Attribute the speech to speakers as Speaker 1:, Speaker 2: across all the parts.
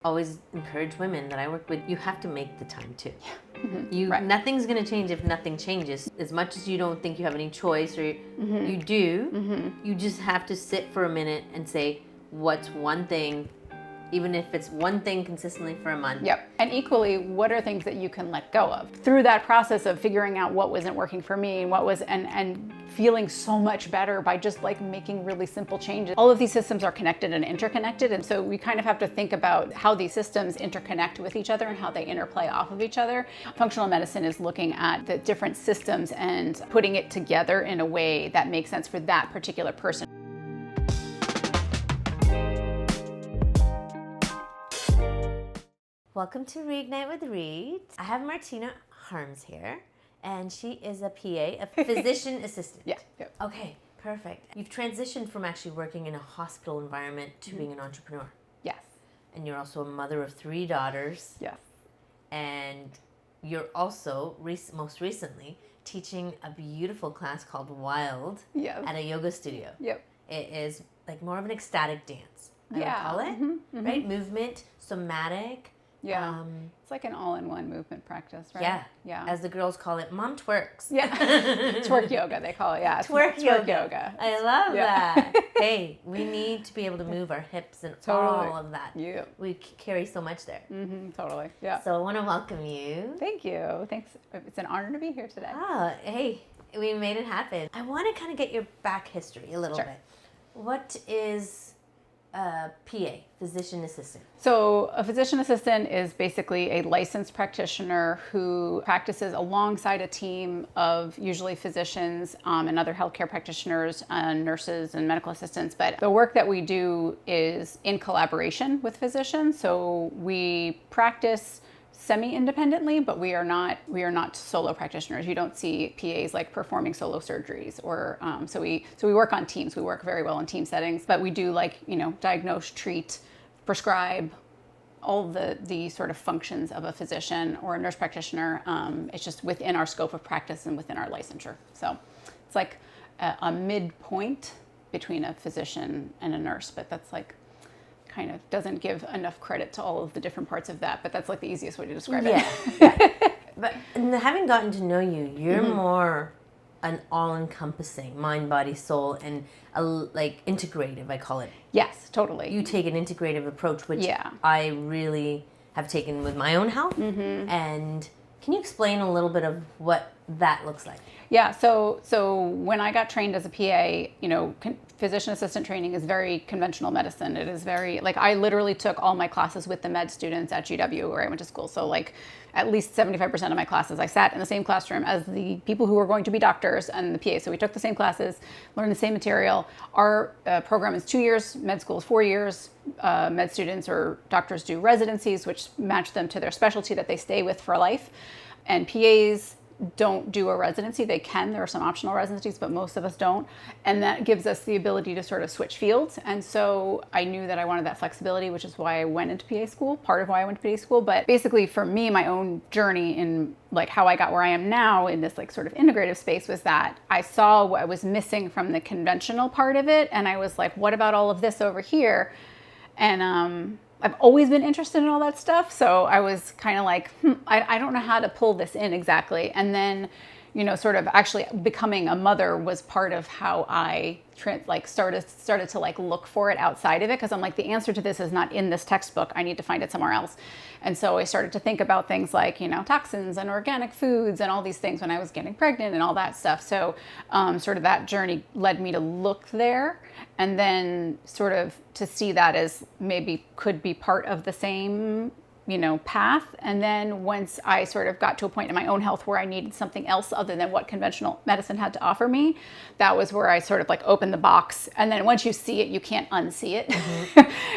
Speaker 1: Always encourage women that I work with, you have to make the time too.
Speaker 2: Yeah. Mm-hmm.
Speaker 1: Nothing's going to change if nothing changes. As much as you don't think you have any choice, or you do, you just have to sit for a minute and say, what's one thing, even if it's one thing consistently for a month.
Speaker 2: Yep. And equally, what are things that you can let go of? Through that process of figuring out what wasn't working for me and what was, and feeling so much better by just like making really simple changes. All of these systems are connected and interconnected. And so we kind of have to think about how these systems interconnect with each other and how they interplay off of each other. Functional medicine is looking at the different systems and putting it together in a way that makes sense for that particular person.
Speaker 1: Welcome to Reignite with Reed. I have Martina Harms here, and she is a PA, a physician assistant.
Speaker 2: Yeah.
Speaker 1: Okay, perfect. You've transitioned from actually working in a hospital environment to being an entrepreneur.
Speaker 2: Yes.
Speaker 1: And you're also a mother of 3 daughters.
Speaker 2: Yes.
Speaker 1: And you're also, most recently, teaching a beautiful class called Wild at a yoga studio.
Speaker 2: Yep.
Speaker 1: It is like more of an ecstatic dance, I would call it, right? Movement, somatic.
Speaker 2: Yeah, it's like an all-in-one movement practice, right?
Speaker 1: Yeah. As the girls call it, mom twerks.
Speaker 2: Yeah, twerk yoga they call it. Yeah,
Speaker 1: twerk yoga. I love that. Hey, we need to be able to move our hips and all of that.
Speaker 2: Yeah,
Speaker 1: we carry so much there.
Speaker 2: Totally. Yeah.
Speaker 1: So I want to welcome you.
Speaker 2: Thank you. Thanks. It's an honor to be here today.
Speaker 1: Oh, hey, we made it happen. I want to kind of get your back history a little bit. What is PA, physician assistant?
Speaker 2: So a physician assistant is basically a licensed practitioner who practices alongside a team of usually physicians and other healthcare practitioners, nurses and medical assistants. But the work that we do is in collaboration with physicians. So we practice semi-independently, but we are not solo practitioners. You don't see PAs like performing solo surgeries, or so we work on teams. We work very well in team settings, but we do diagnose, treat, prescribe, all the sort of functions of a physician or a nurse practitioner. It's just within our scope of practice and within our licensure. So it's like a midpoint between a physician and a nurse, but that's like kind of doesn't give enough credit to all of the different parts of that, but that's like the easiest way to describe it.
Speaker 1: Yeah. But having gotten to know you, you're more an all-encompassing mind, body, soul, and like integrative, I call it.
Speaker 2: Yes, totally.
Speaker 1: You take an integrative approach, which I really have taken with my own health. And can you explain a little bit of what that looks like?
Speaker 2: Yeah, so when I got trained as a PA, physician assistant training is very conventional medicine. It is very, I literally took all my classes with the med students at GW where I went to school. So at least 75% of my classes, I sat in the same classroom as the people who were going to be doctors and the PA. So we took the same classes, learned the same material. Our program is 2 years, med school is 4 years. Med students or doctors do residencies, which match them to their specialty that they stay with for life. And PAs don't do a residency. They can. There are some optional residencies, but most of us don't. And that gives us the ability to sort of switch fields. And so I knew that I wanted that flexibility, which is why I went into PA school, part of why I went to PA school. But basically for me, my own journey in how I got where I am now in this sort of integrative space was that I saw what I was missing from the conventional part of it. And I was like, what about all of this over here? And I've always been interested in all that stuff. So I was kind of like, I don't know how to pull this in exactly. And then, sort of actually becoming a mother was part of how I started to look for it outside of it. Cause I'm like, the answer to this is not in this textbook. I need to find it somewhere else. And so I started to think about things like, toxins and organic foods and all these things when I was getting pregnant and all that stuff. So sort of that journey led me to look there, and then sort of to see that as maybe could be part of the same, path. And then once I sort of got to a point in my own health where I needed something else other than what conventional medicine had to offer me, that was where I sort of opened the box. And then once you see it, you can't unsee it.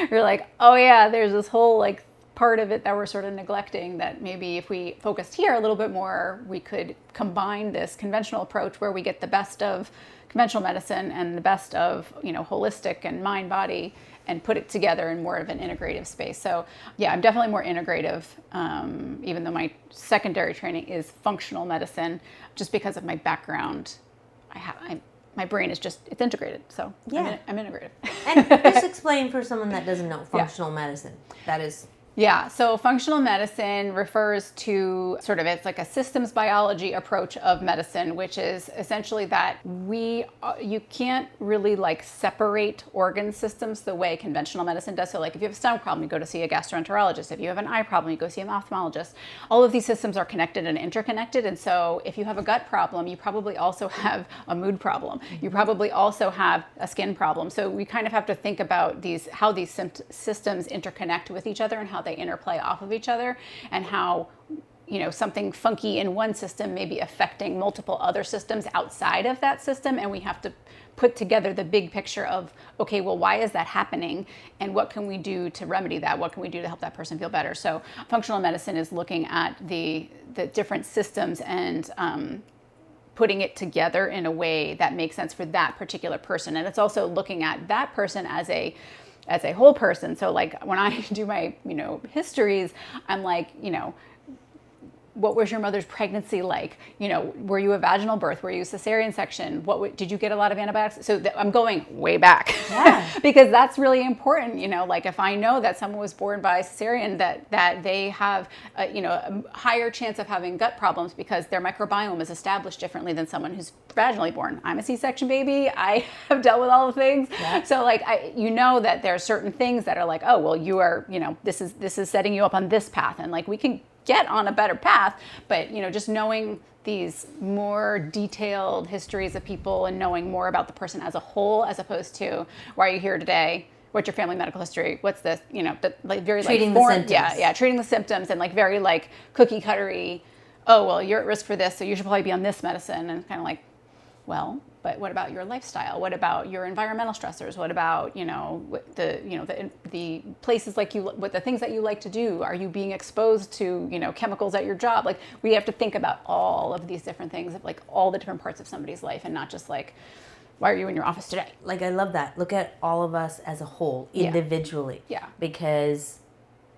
Speaker 2: You're like, oh yeah, there's this whole part of it that we're sort of neglecting, that maybe if we focused here a little bit more, we could combine this conventional approach where we get the best of conventional medicine and the best of, holistic and mind, body, and put it together in more of an integrative space. So yeah, I'm definitely more integrative, even though my secondary training is functional medicine, just because of my background. My brain is it's integrated. So I'm integrative.
Speaker 1: And just explain for someone that doesn't know functional medicine. That is
Speaker 2: Yeah, so functional medicine refers to sort of, it's like a systems biology approach of medicine, which is essentially that you can't really like separate organ systems the way conventional medicine does. So like if you have a stomach problem, you go to see a gastroenterologist. If you have an eye problem, you go see an ophthalmologist. All of these systems are connected and interconnected. And so if you have a gut problem, you probably also have a mood problem. You probably also have a skin problem. So we kind of have to think about how these systems interconnect with each other and how they interplay off of each other, and how something funky in one system may be affecting multiple other systems outside of that system, and we have to put together the big picture of, okay, well, why is that happening, and what can we do to remedy that? What can we do to help that person feel better? So functional medicine is looking at the different systems and putting it together in a way that makes sense for that particular person. And it's also looking at that person as a whole person. So like when I do my, histories, I'm like, what was your mother's pregnancy like? Were you a vaginal birth? Were you a cesarean section? Did you get a lot of antibiotics? So I'm going way back, because that's really important. Like if I know that someone was born by cesarean, that they have a higher chance of having gut problems because their microbiome is established differently than someone who's vaginally born. I'm a C-section baby. I have dealt with all the things. Yeah. So like that there are certain things that are like, oh well, you are this is setting you up on this path, and like we can get on a better path, but just knowing these more detailed histories of people and knowing more about the person as a whole, as opposed to why are you here today, what's your family medical history, what's this, like very
Speaker 1: treating
Speaker 2: like
Speaker 1: the symptoms.
Speaker 2: Treating the symptoms, and like very like cookie cuttery, oh well, you're at risk for this, so you should probably be on this medicine, and kind of like, well, but what about your lifestyle? What about your environmental stressors? What about the places what the things that you like to do? Are you being exposed to chemicals at your job? Like we have to think about all of these different things, of like all the different parts of somebody's life, and not just like, why are you in your office today?
Speaker 1: Like I love that. Look at all of us as a whole, individually.
Speaker 2: Yeah.
Speaker 1: Because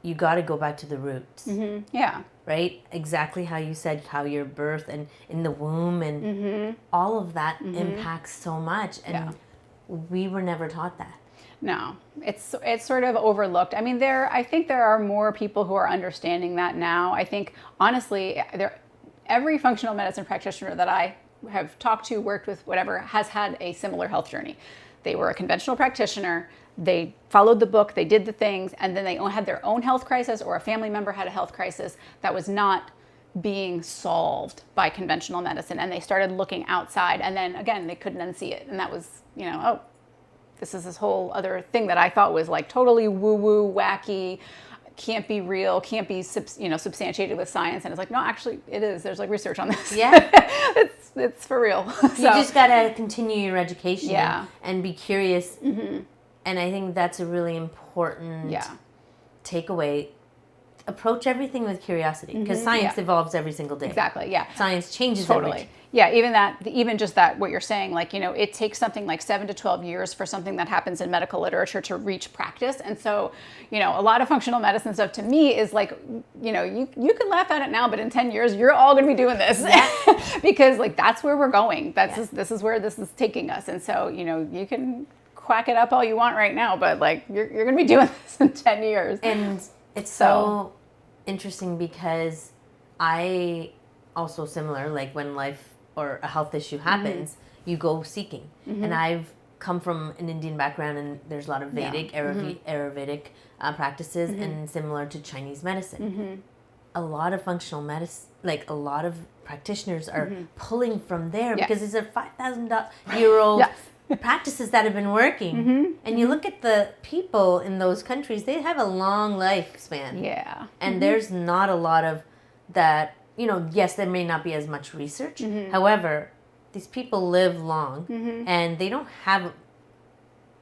Speaker 1: you got to go back to the roots.
Speaker 2: Mm-hmm. Yeah.
Speaker 1: Right? Exactly how you said, how your birth and in the womb and all of that impacts so much. And we were never taught that.
Speaker 2: No, it's sort of overlooked. I mean, I think there are more people who are understanding that now. I think, honestly, every functional medicine practitioner that I have talked to, worked with, whatever, has had a similar health journey. They were a conventional practitioner. They followed the book, they did the things, and then they had their own health crisis, or a family member had a health crisis that was not being solved by conventional medicine. And they started looking outside, and then again, they couldn't unsee it. And that was, oh, this is this whole other thing that I thought was like totally woo-woo, wacky, can't be real, can't be substantiated with science. And it's like, no, actually it is. There's like research on this.
Speaker 1: Yeah.
Speaker 2: it's for real.
Speaker 1: You just gotta continue your education and be curious.
Speaker 2: Mm-hmm.
Speaker 1: And I think that's a really important takeaway. Approach everything with curiosity, because science evolves every single day.
Speaker 2: Exactly, yeah.
Speaker 1: Science changes
Speaker 2: totally.
Speaker 1: every day.
Speaker 2: Yeah, even just that, what you're saying, like, it takes something like 7 to 12 years for something that happens in medical literature to reach practice. And so, a lot of functional medicine stuff to me is like, you can laugh at it now, but in 10 years, you're all going to be doing this. Yeah. Because like, that's where we're going. This is where this is taking us. And so, you can quack it up all you want right now, but like, you're going to be doing this in 10 years.
Speaker 1: And it's so interesting, because I also similar, like when life or a health issue happens, you go seeking. And I've come from an Indian background, and there's a lot of Vedic, Ayurvedic practices, and similar to Chinese medicine. A lot of functional medicine, like a lot of practitioners are pulling from there, because it's a 5,000-year-old practices that have been working. And you look at the people in those countries, they have a long lifespan.
Speaker 2: Yeah.
Speaker 1: And there's not a lot of that, yes, there may not be as much research. However, these people live long, and they don't have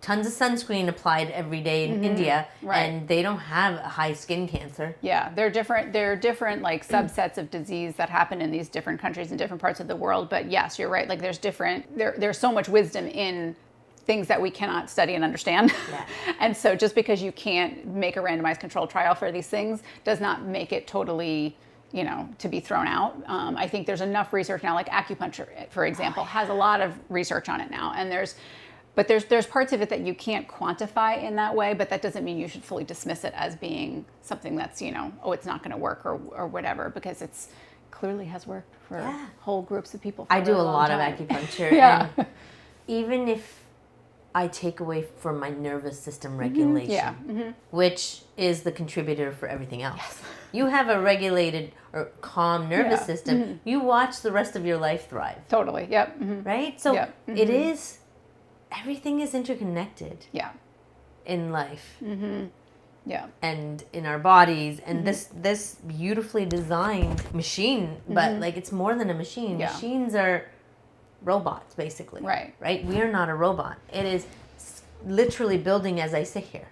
Speaker 1: tons of sunscreen applied every day in India, and they don't have high skin cancer.
Speaker 2: Yeah, there are different like subsets of disease that happen in these different countries in different parts of the world. But yes, you're right. Like there's so much wisdom in things that we cannot study and understand.
Speaker 1: Yeah.
Speaker 2: And so just because you can't make a randomized controlled trial for these things does not make it totally, to be thrown out. I think there's enough research now, like acupuncture, for example, has a lot of research on it now. And there's But there's parts of it that you can't quantify in that way, but that doesn't mean you should fully dismiss it as being something that's, it's not going to work or whatever, because it's clearly has worked for whole groups of people. For
Speaker 1: I do a lot
Speaker 2: time.
Speaker 1: of acupuncture. And even if I take away from my nervous system regulation, which is the contributor for everything else. Yes. You have a regulated or calm nervous system, you watch the rest of your life thrive.
Speaker 2: Totally, yep.
Speaker 1: Right? So it is, everything is interconnected in life.
Speaker 2: Yeah.
Speaker 1: And in our bodies, and this beautifully designed machine, but like it's more than a machine.
Speaker 2: Yeah.
Speaker 1: Machines are robots, basically. Right? We are not a robot. It is literally building as I sit here.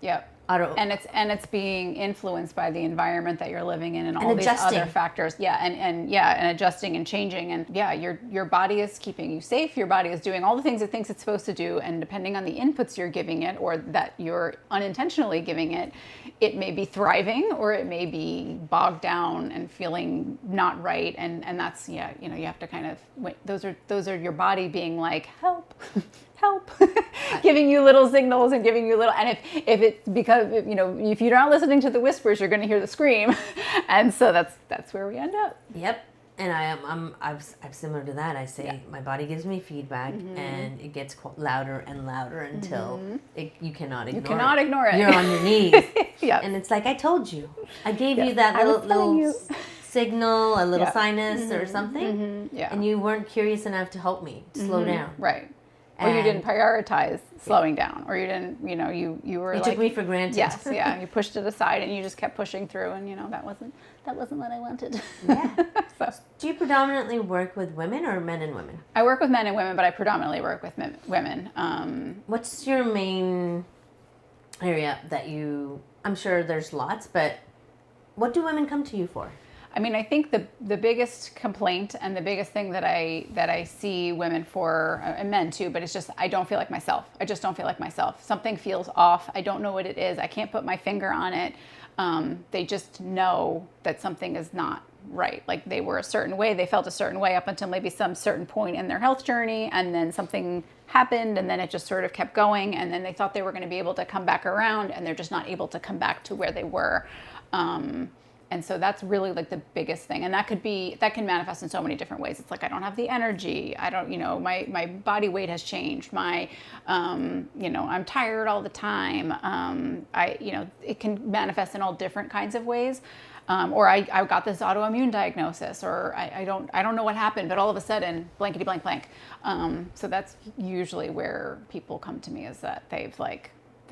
Speaker 2: Yep. And it's being influenced by the environment that you're living in and all these other factors. And adjusting and changing. And your body is keeping you safe. Your body is doing all the things it thinks it's supposed to do. And depending on the inputs you're giving it or that you're unintentionally giving it, it may be thriving or it may be bogged down and feeling not right. And that's, you have to kind of, those are your body being like, help. Help, giving you little signals and giving you little, and if it's because, if you're not listening to the whispers, you're going to hear the scream. And so that's where we end up.
Speaker 1: Yep. And I'm similar to that. I say my body gives me feedback and it gets louder and louder until you cannot ignore it.
Speaker 2: You cannot ignore it.
Speaker 1: You're on your knees.
Speaker 2: Yeah.
Speaker 1: And it's like, I told you. I gave you that little signal, a little sinus or something. And you weren't curious enough to help me to slow down.
Speaker 2: Right. Or you didn't prioritize slowing down, or you didn't, you were
Speaker 1: you took me for granted.
Speaker 2: Yes, you pushed it aside and you just kept pushing through, and that wasn't what I wanted.
Speaker 1: Yeah.
Speaker 2: So.
Speaker 1: Do you predominantly work with women or men and women?
Speaker 2: I work with men and women, but I predominantly work with women.
Speaker 1: What's your main area that I'm sure there's lots, but what do women come to you for?
Speaker 2: I mean, I think the biggest complaint and the biggest thing that I see women for, and men too, but it's just, I don't feel like myself. I just don't feel like myself. Something feels off. I don't know what it is. I can't put my finger on it. They just know that something is not right. Like they were a certain way, they felt a certain way up until maybe some certain point in their health journey, and then something happened, and then it just sort of kept going, and then they thought they were going to be able to come back around, and they're just not able to come back to where they were. And so that's really like the biggest thing. And that can manifest in so many different ways. It's like, I don't have the energy. I don't, my body weight has changed. I'm tired all the time. It can manifest in all different kinds of ways. Or I got this autoimmune diagnosis, or I don't know what happened, but all of a sudden, blankety blank blank. So that's usually where people come to me, is that they're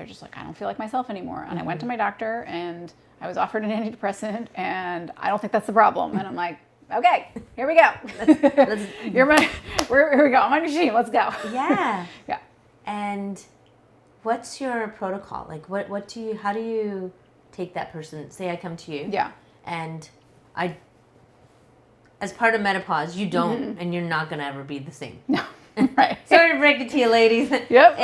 Speaker 2: just like, I don't feel like myself anymore. And I went to my doctor and I was offered an antidepressant, and I don't think that's the problem. And I'm like, okay, here we go. Here we go. I'm on your team. Let's go.
Speaker 1: Yeah.
Speaker 2: Yeah.
Speaker 1: And what's your protocol? Like, how do you take that person? Say I come to you.
Speaker 2: Yeah.
Speaker 1: And as part of menopause, you don't, and you're not going to ever be the same.
Speaker 2: No. Right.
Speaker 1: Sorry to break it to you, ladies.
Speaker 2: Yep.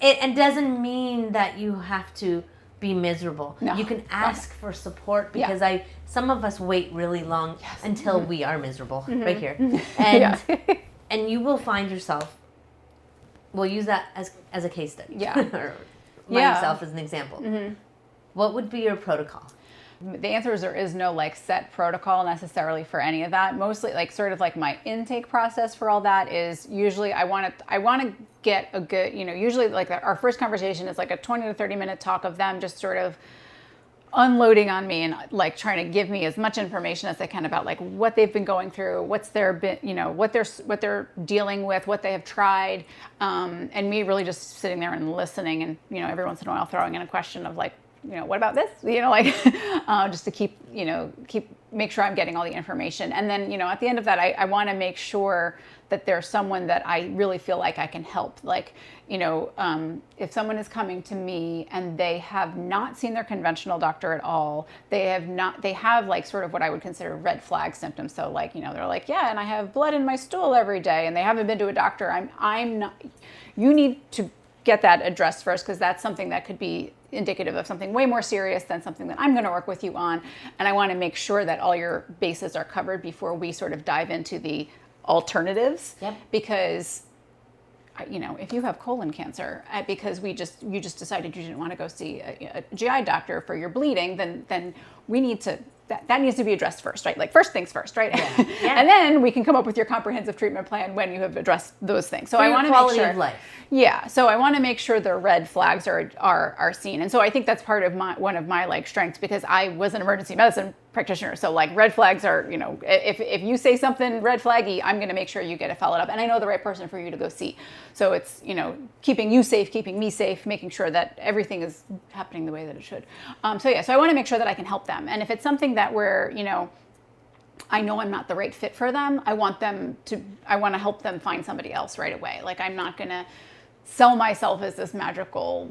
Speaker 1: It doesn't mean that you have to be miserable.
Speaker 2: No.
Speaker 1: You can ask for support, because some of us wait really long until we are miserable right here. And and you will find yourself, we'll use that as a case study.
Speaker 2: Yeah.
Speaker 1: Or myself as an example. What would be your protocol?
Speaker 2: The answer is there is no like set protocol necessarily for any of that. Mostly like sort of like my intake process for all that is usually I want to get a good, usually like our first conversation is like a 20 to 30 minute talk of them just sort of unloading on me and like trying to give me as much information as they can about like what they've been going through, what's their been, what they're dealing with, what they have tried, and me really just sitting there and listening, and every once in a while throwing in a question of like, what about this? Just to keep make sure I'm getting all the information. And then, at the end of that, I want to make sure that there's someone that I really feel like I can help. Like, if someone is coming to me and they have not seen their conventional doctor at all, they have like sort of what I would consider red flag symptoms. So like, they're like, yeah, and I have blood in my stool every day, and they haven't been to a doctor. I'm not, you need to get that addressed first, because that's something that could be indicative of something way more serious than something that I'm going to work with you on. And I want to make sure that all your bases are covered before we sort of dive into the alternatives.
Speaker 1: Yep.
Speaker 2: Because if you have colon cancer because you just decided you didn't want to go see a GI doctor for your bleeding, then we need to, that needs to be addressed first, right? Like first things first, right?
Speaker 1: Yeah. Yeah.
Speaker 2: And then we can come up with your comprehensive treatment plan when you have addressed those things. So
Speaker 1: for
Speaker 2: I
Speaker 1: your
Speaker 2: want to
Speaker 1: quality
Speaker 2: make sure,
Speaker 1: of life.
Speaker 2: yeah. So I want to make sure the red flags are seen. And so I think that's part of one of my like strengths, because I was an emergency medicine practitioner. So like red flags are, if you say something red flaggy, I'm going to make sure you get it followed up. And I know the right person for you to go see. So it's, keeping you safe, keeping me safe, making sure that everything is happening the way that it should. So I want to make sure that I can help them. And if it's something that we're, I know I'm not the right fit for them, I want to help them find somebody else right away. Like I'm not going to sell myself as this magical,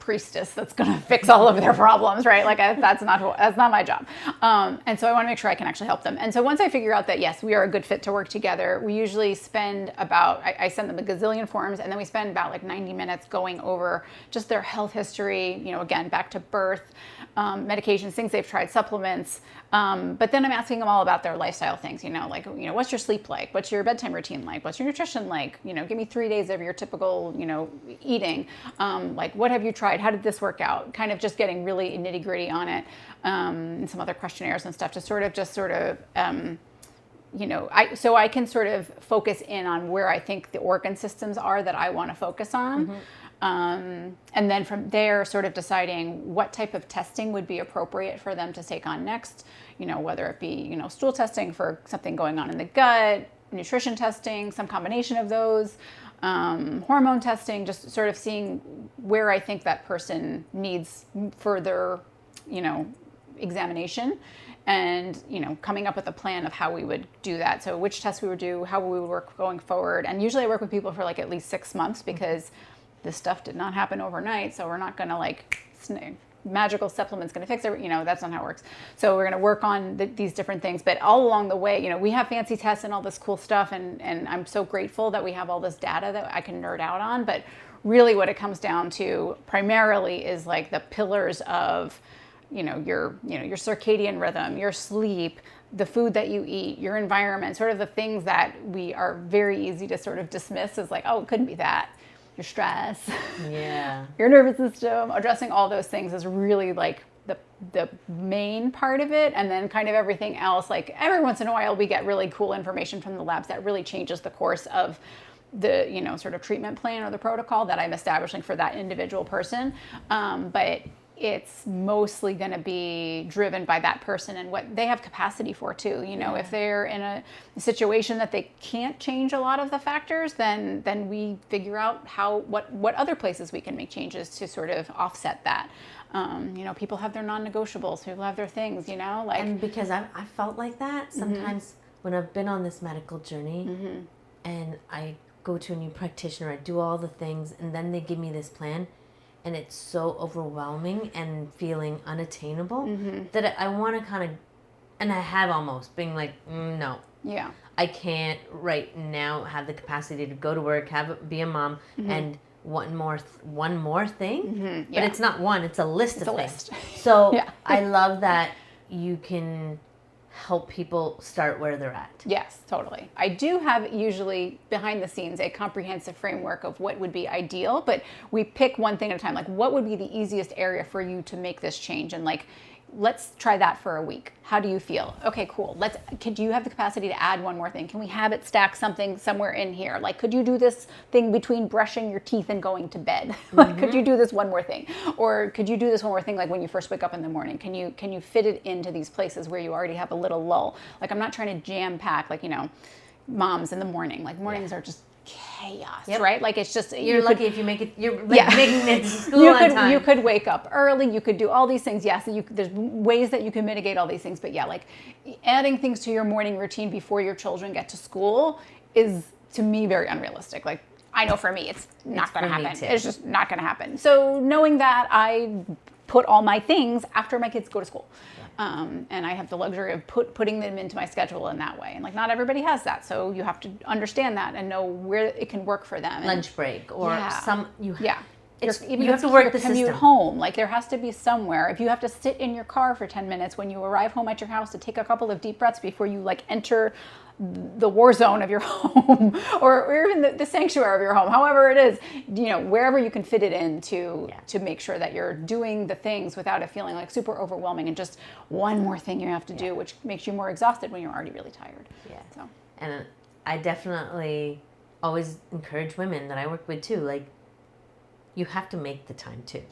Speaker 2: priestess that's going to fix all of their problems, right? Like that's not my job. And so I want to make sure I can actually help them. And so once I figure out that, yes, we are a good fit to work together, we usually spend I send them a gazillion forms, and then we spend about like 90 minutes going over just their health history, again, back to birth, medications, things they've tried, supplements. But then I'm asking them all about their lifestyle things, what's your sleep like? What's your bedtime routine like? What's your nutrition like? Give me 3 days of your typical, eating. Like, what have you tried? How did this work out? Kind of just getting really nitty gritty on it. And some other questionnaires and stuff to so I can sort of focus in on where I think the organ systems are that I want to focus on. Mm-hmm. And then from there, sort of deciding what type of testing would be appropriate for them to take on next, whether it be, stool testing for something going on in the gut, nutrition testing, some combination of those, hormone testing, just sort of seeing where I think that person needs further, examination, and, coming up with a plan of how we would do that. So which tests we would do, how we would work going forward. And usually I work with people for like at least 6 months, because this stuff did not happen overnight. So we're not going to magical supplements going to fix it. That's not how it works. So we're going to work on these different things. But all along the way, we have fancy tests and all this cool stuff. And I'm so grateful that we have all this data that I can nerd out on. But really what it comes down to primarily is like the pillars of, your circadian rhythm, your sleep, the food that you eat, your environment, sort of the things that we are very easy to sort of dismiss as like, oh, it couldn't be that. Your stress, your nervous system, addressing all those things is really like the main part of it. And then kind of everything else, like every once in a while we get really cool information from the labs that really changes the course of the, sort of treatment plan or the protocol that I'm establishing for that individual person. But it's mostly going to be driven by that person and what they have capacity for too. If they're in a situation that they can't change a lot of the factors, then we figure out what other places we can make changes to sort of offset that. People have their non-negotiables, people have their things,
Speaker 1: And because I felt like that sometimes when I've been on this medical journey, and I go to a new practitioner, I do all the things, and then they give me this plan, and it's so overwhelming and feeling unattainable that I want to kind of, and I have almost being like, no.
Speaker 2: Yeah.
Speaker 1: I can't right now have the capacity to go to work, be a mom, and one more thing. But it's not one, it's a list of things. So I love that you can help people start where they're at.
Speaker 2: Yes, totally. I do have usually behind the scenes a comprehensive framework of what would be ideal, but we pick one thing at a time. Like, what would be the easiest area for you to make this change? And like, let's try that for a week. How do you feel? Okay, cool. Do you have the capacity to add one more thing? Can we habit stack something somewhere in here? Like, could you do this thing between brushing your teeth and going to bed? Like, could you do this one more thing? Or could you do this one more thing, like when you first wake up in the morning? Can you fit it into these places where you already have a little lull? Like, I'm not trying to jam pack, like, moms in the morning. Like, mornings are just chaos, right? Like, it's just
Speaker 1: you're lucky if you make it. You're like making it to school on time.
Speaker 2: You could wake up early. You could do all these things. Yes, there's ways that you can mitigate all these things. But like adding things to your morning routine before your children get to school is, to me, very unrealistic. Like, I know for me, it's not going to happen. It's just not going to happen. So knowing that, I put all my things after my kids go to school. And I have the luxury of putting them into my schedule in that way. And like, not everybody has that. So you have to understand that and know where it can work for them.
Speaker 1: Lunch break or
Speaker 2: even
Speaker 1: you
Speaker 2: if
Speaker 1: have to work
Speaker 2: your
Speaker 1: the
Speaker 2: commute
Speaker 1: system.
Speaker 2: home, like there has to be somewhere. If you have to sit in your car for 10 minutes when you arrive home at your house to take a couple of deep breaths before you like enter the war zone of your home or even the sanctuary of your home, however it is, wherever you can fit it in to make sure that you're doing the things without it feeling like super overwhelming and just one more thing you have to do, which makes you more exhausted when you're already really tired.
Speaker 1: Yeah.
Speaker 2: So.
Speaker 1: And I definitely always encourage women that I work with too, like, you have to make the time too.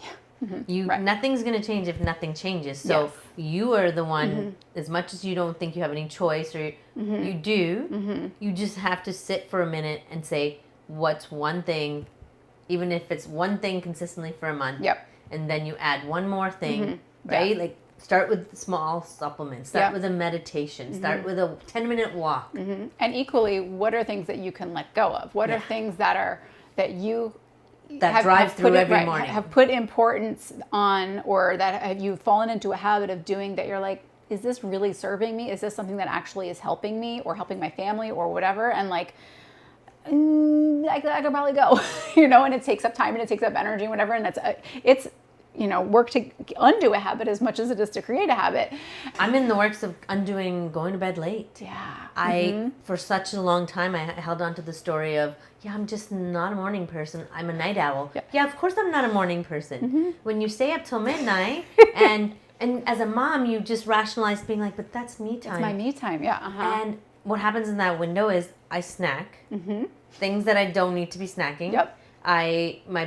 Speaker 1: Nothing's going to change if nothing changes. So you are the one, as much as you don't think you have any choice or you do, you just have to sit for a minute and say, what's one thing, even if it's one thing consistently for a month, and then you add one more thing, right? Like, start with small supplements, start with a meditation, start with a 10-minute walk.
Speaker 2: And equally, what are things that you can let go of? What are things that you
Speaker 1: drive through every morning,
Speaker 2: have put importance on, or that have you fallen into a habit of doing that you're like, is this really serving me? Is this something that actually is helping me or helping my family or whatever? And like, I could probably go, and it takes up time and it takes up energy and whatever. And it's work to undo a habit as much as it is to create a habit.
Speaker 1: I'm in the works of undoing going to bed late.
Speaker 2: Yeah.
Speaker 1: For such a long time, I held on to the story of, I'm just not a morning person. I'm a night owl. Yeah, of course I'm not a morning person. When you stay up till midnight and as a mom, you just rationalize being like, but that's me time.
Speaker 2: It's my me time, yeah.
Speaker 1: And what happens in that window is I snack things that I don't need to be snacking. My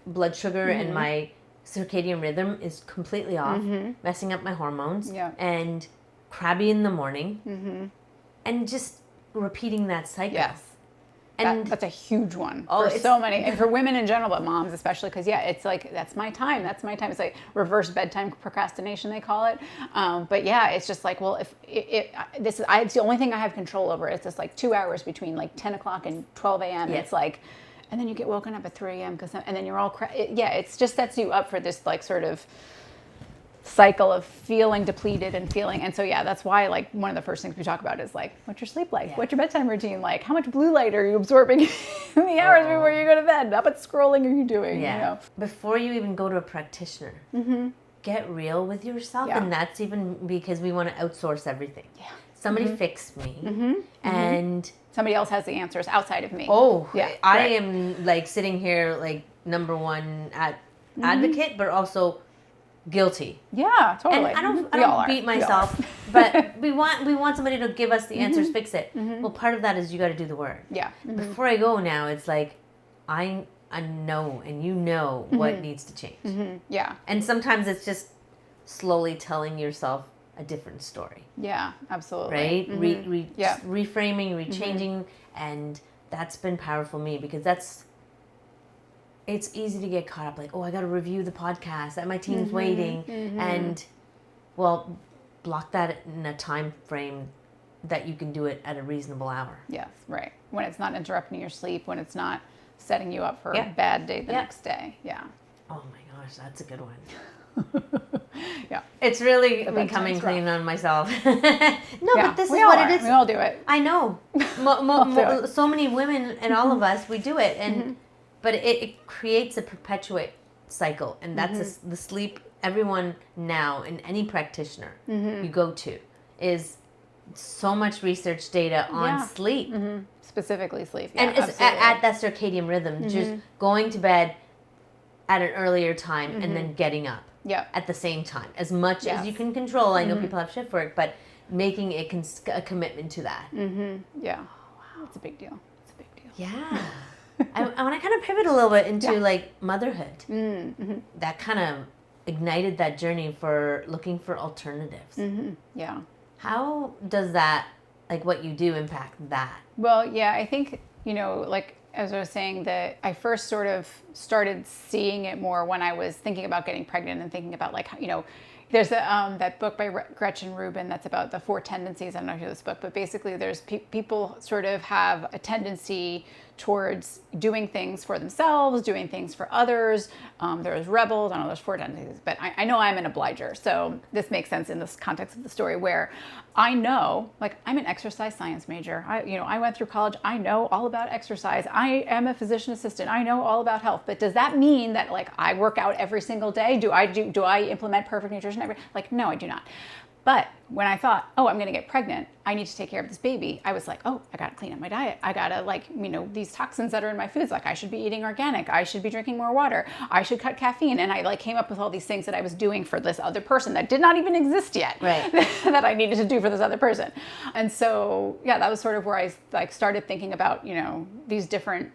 Speaker 1: blood sugar and my circadian rhythm is completely off, messing up my hormones, and crabby in the morning, and just repeating that cycle.
Speaker 2: Yes.
Speaker 1: And
Speaker 2: that's a huge one for so many, and for women in general, but moms especially, because it's like, that's my time. It's like reverse bedtime procrastination, they call it. But yeah, it's just like, well, if it's the only thing I have control over. It's just like 2 hours between like 10 o'clock and 12 a.m. It's like, and then you get woken up at 3 a.m. and then you're all it's just sets you up for this like sort of cycle of feeling depleted and so that's why like one of the first things we talk about is like, what's your sleep like? What's your bedtime routine like? How much blue light are you absorbing in the hours before you go to bed? How much scrolling are you doing?
Speaker 1: Before you even go to a practitioner, get real with yourself, and that's even because we want to outsource everything. Somebody fix me, and
Speaker 2: somebody else has the answers outside of me.
Speaker 1: I am like sitting here like number one advocate, but also guilty.
Speaker 2: Yeah, totally.
Speaker 1: And I don't beat myself, but we want somebody to give us the answers, fix it. Well, part of that is you got to do the work. Before I go now, it's like I know, and you know what needs to change. And sometimes it's just slowly telling yourself a different story.
Speaker 2: Yeah, absolutely.
Speaker 1: Right? Reframing, rechanging, and that's been powerful for me, because it's easy to get caught up like, I got to review the podcast that my team's waiting, and block that in a time frame that you can do it at a reasonable hour.
Speaker 2: Yes, right. When it's not interrupting your sleep, when it's not setting you up for a bad day the next day. Yeah.
Speaker 1: Oh my gosh, that's a good one.
Speaker 2: It's
Speaker 1: really becoming clean on myself. But this is what it is.
Speaker 2: We all do it.
Speaker 1: I know. So many women and all of us, we do it, and but it creates a perpetuate cycle, and that's the sleep. Everyone now, and any practitioner you go to, is so much research data on sleep,
Speaker 2: specifically sleep,
Speaker 1: and it's at that circadian rhythm, just going to bed at an earlier time and then getting up at the same time, as much as you can control. I know people have shift work, but making a commitment to that.
Speaker 2: Yeah. Oh, wow. It's a big deal.
Speaker 1: Yeah. I want to kind of pivot a little bit into like motherhood. That kind of ignited that journey for looking for alternatives.
Speaker 2: Yeah.
Speaker 1: How does that, like what you do, impact that?
Speaker 2: Well, yeah, I think, like as I was saying, that I first sort of started seeing it more when I was thinking about getting pregnant and thinking about like, there's that book by Gretchen Rubin that's about the 4 tendencies. I don't know if you know this book, but basically there's people sort of have a tendency towards doing things for themselves, doing things for others. There's rebels, I know there's 4 tendencies, but I know I'm an obliger. So this makes sense in this context of the story where I know, like, I'm an exercise science major. I went through college. I know all about exercise. I am a physician assistant. I know all about health. But does that mean that, like, I work out every single day? Do I implement perfect nutrition like, no, I do not. But when I thought, oh, I'm going to get pregnant, I need to take care of this baby, I was like, oh, I got to clean up my diet. I got to, like, these toxins that are in my foods, like, I should be eating organic. I should be drinking more water. I should cut caffeine. And I, like, came up with all these things that I was doing for this other person that did not even exist yet,
Speaker 1: right.
Speaker 2: that I needed to do for this other person. And so, yeah, that was sort of where I, like, started thinking about, these different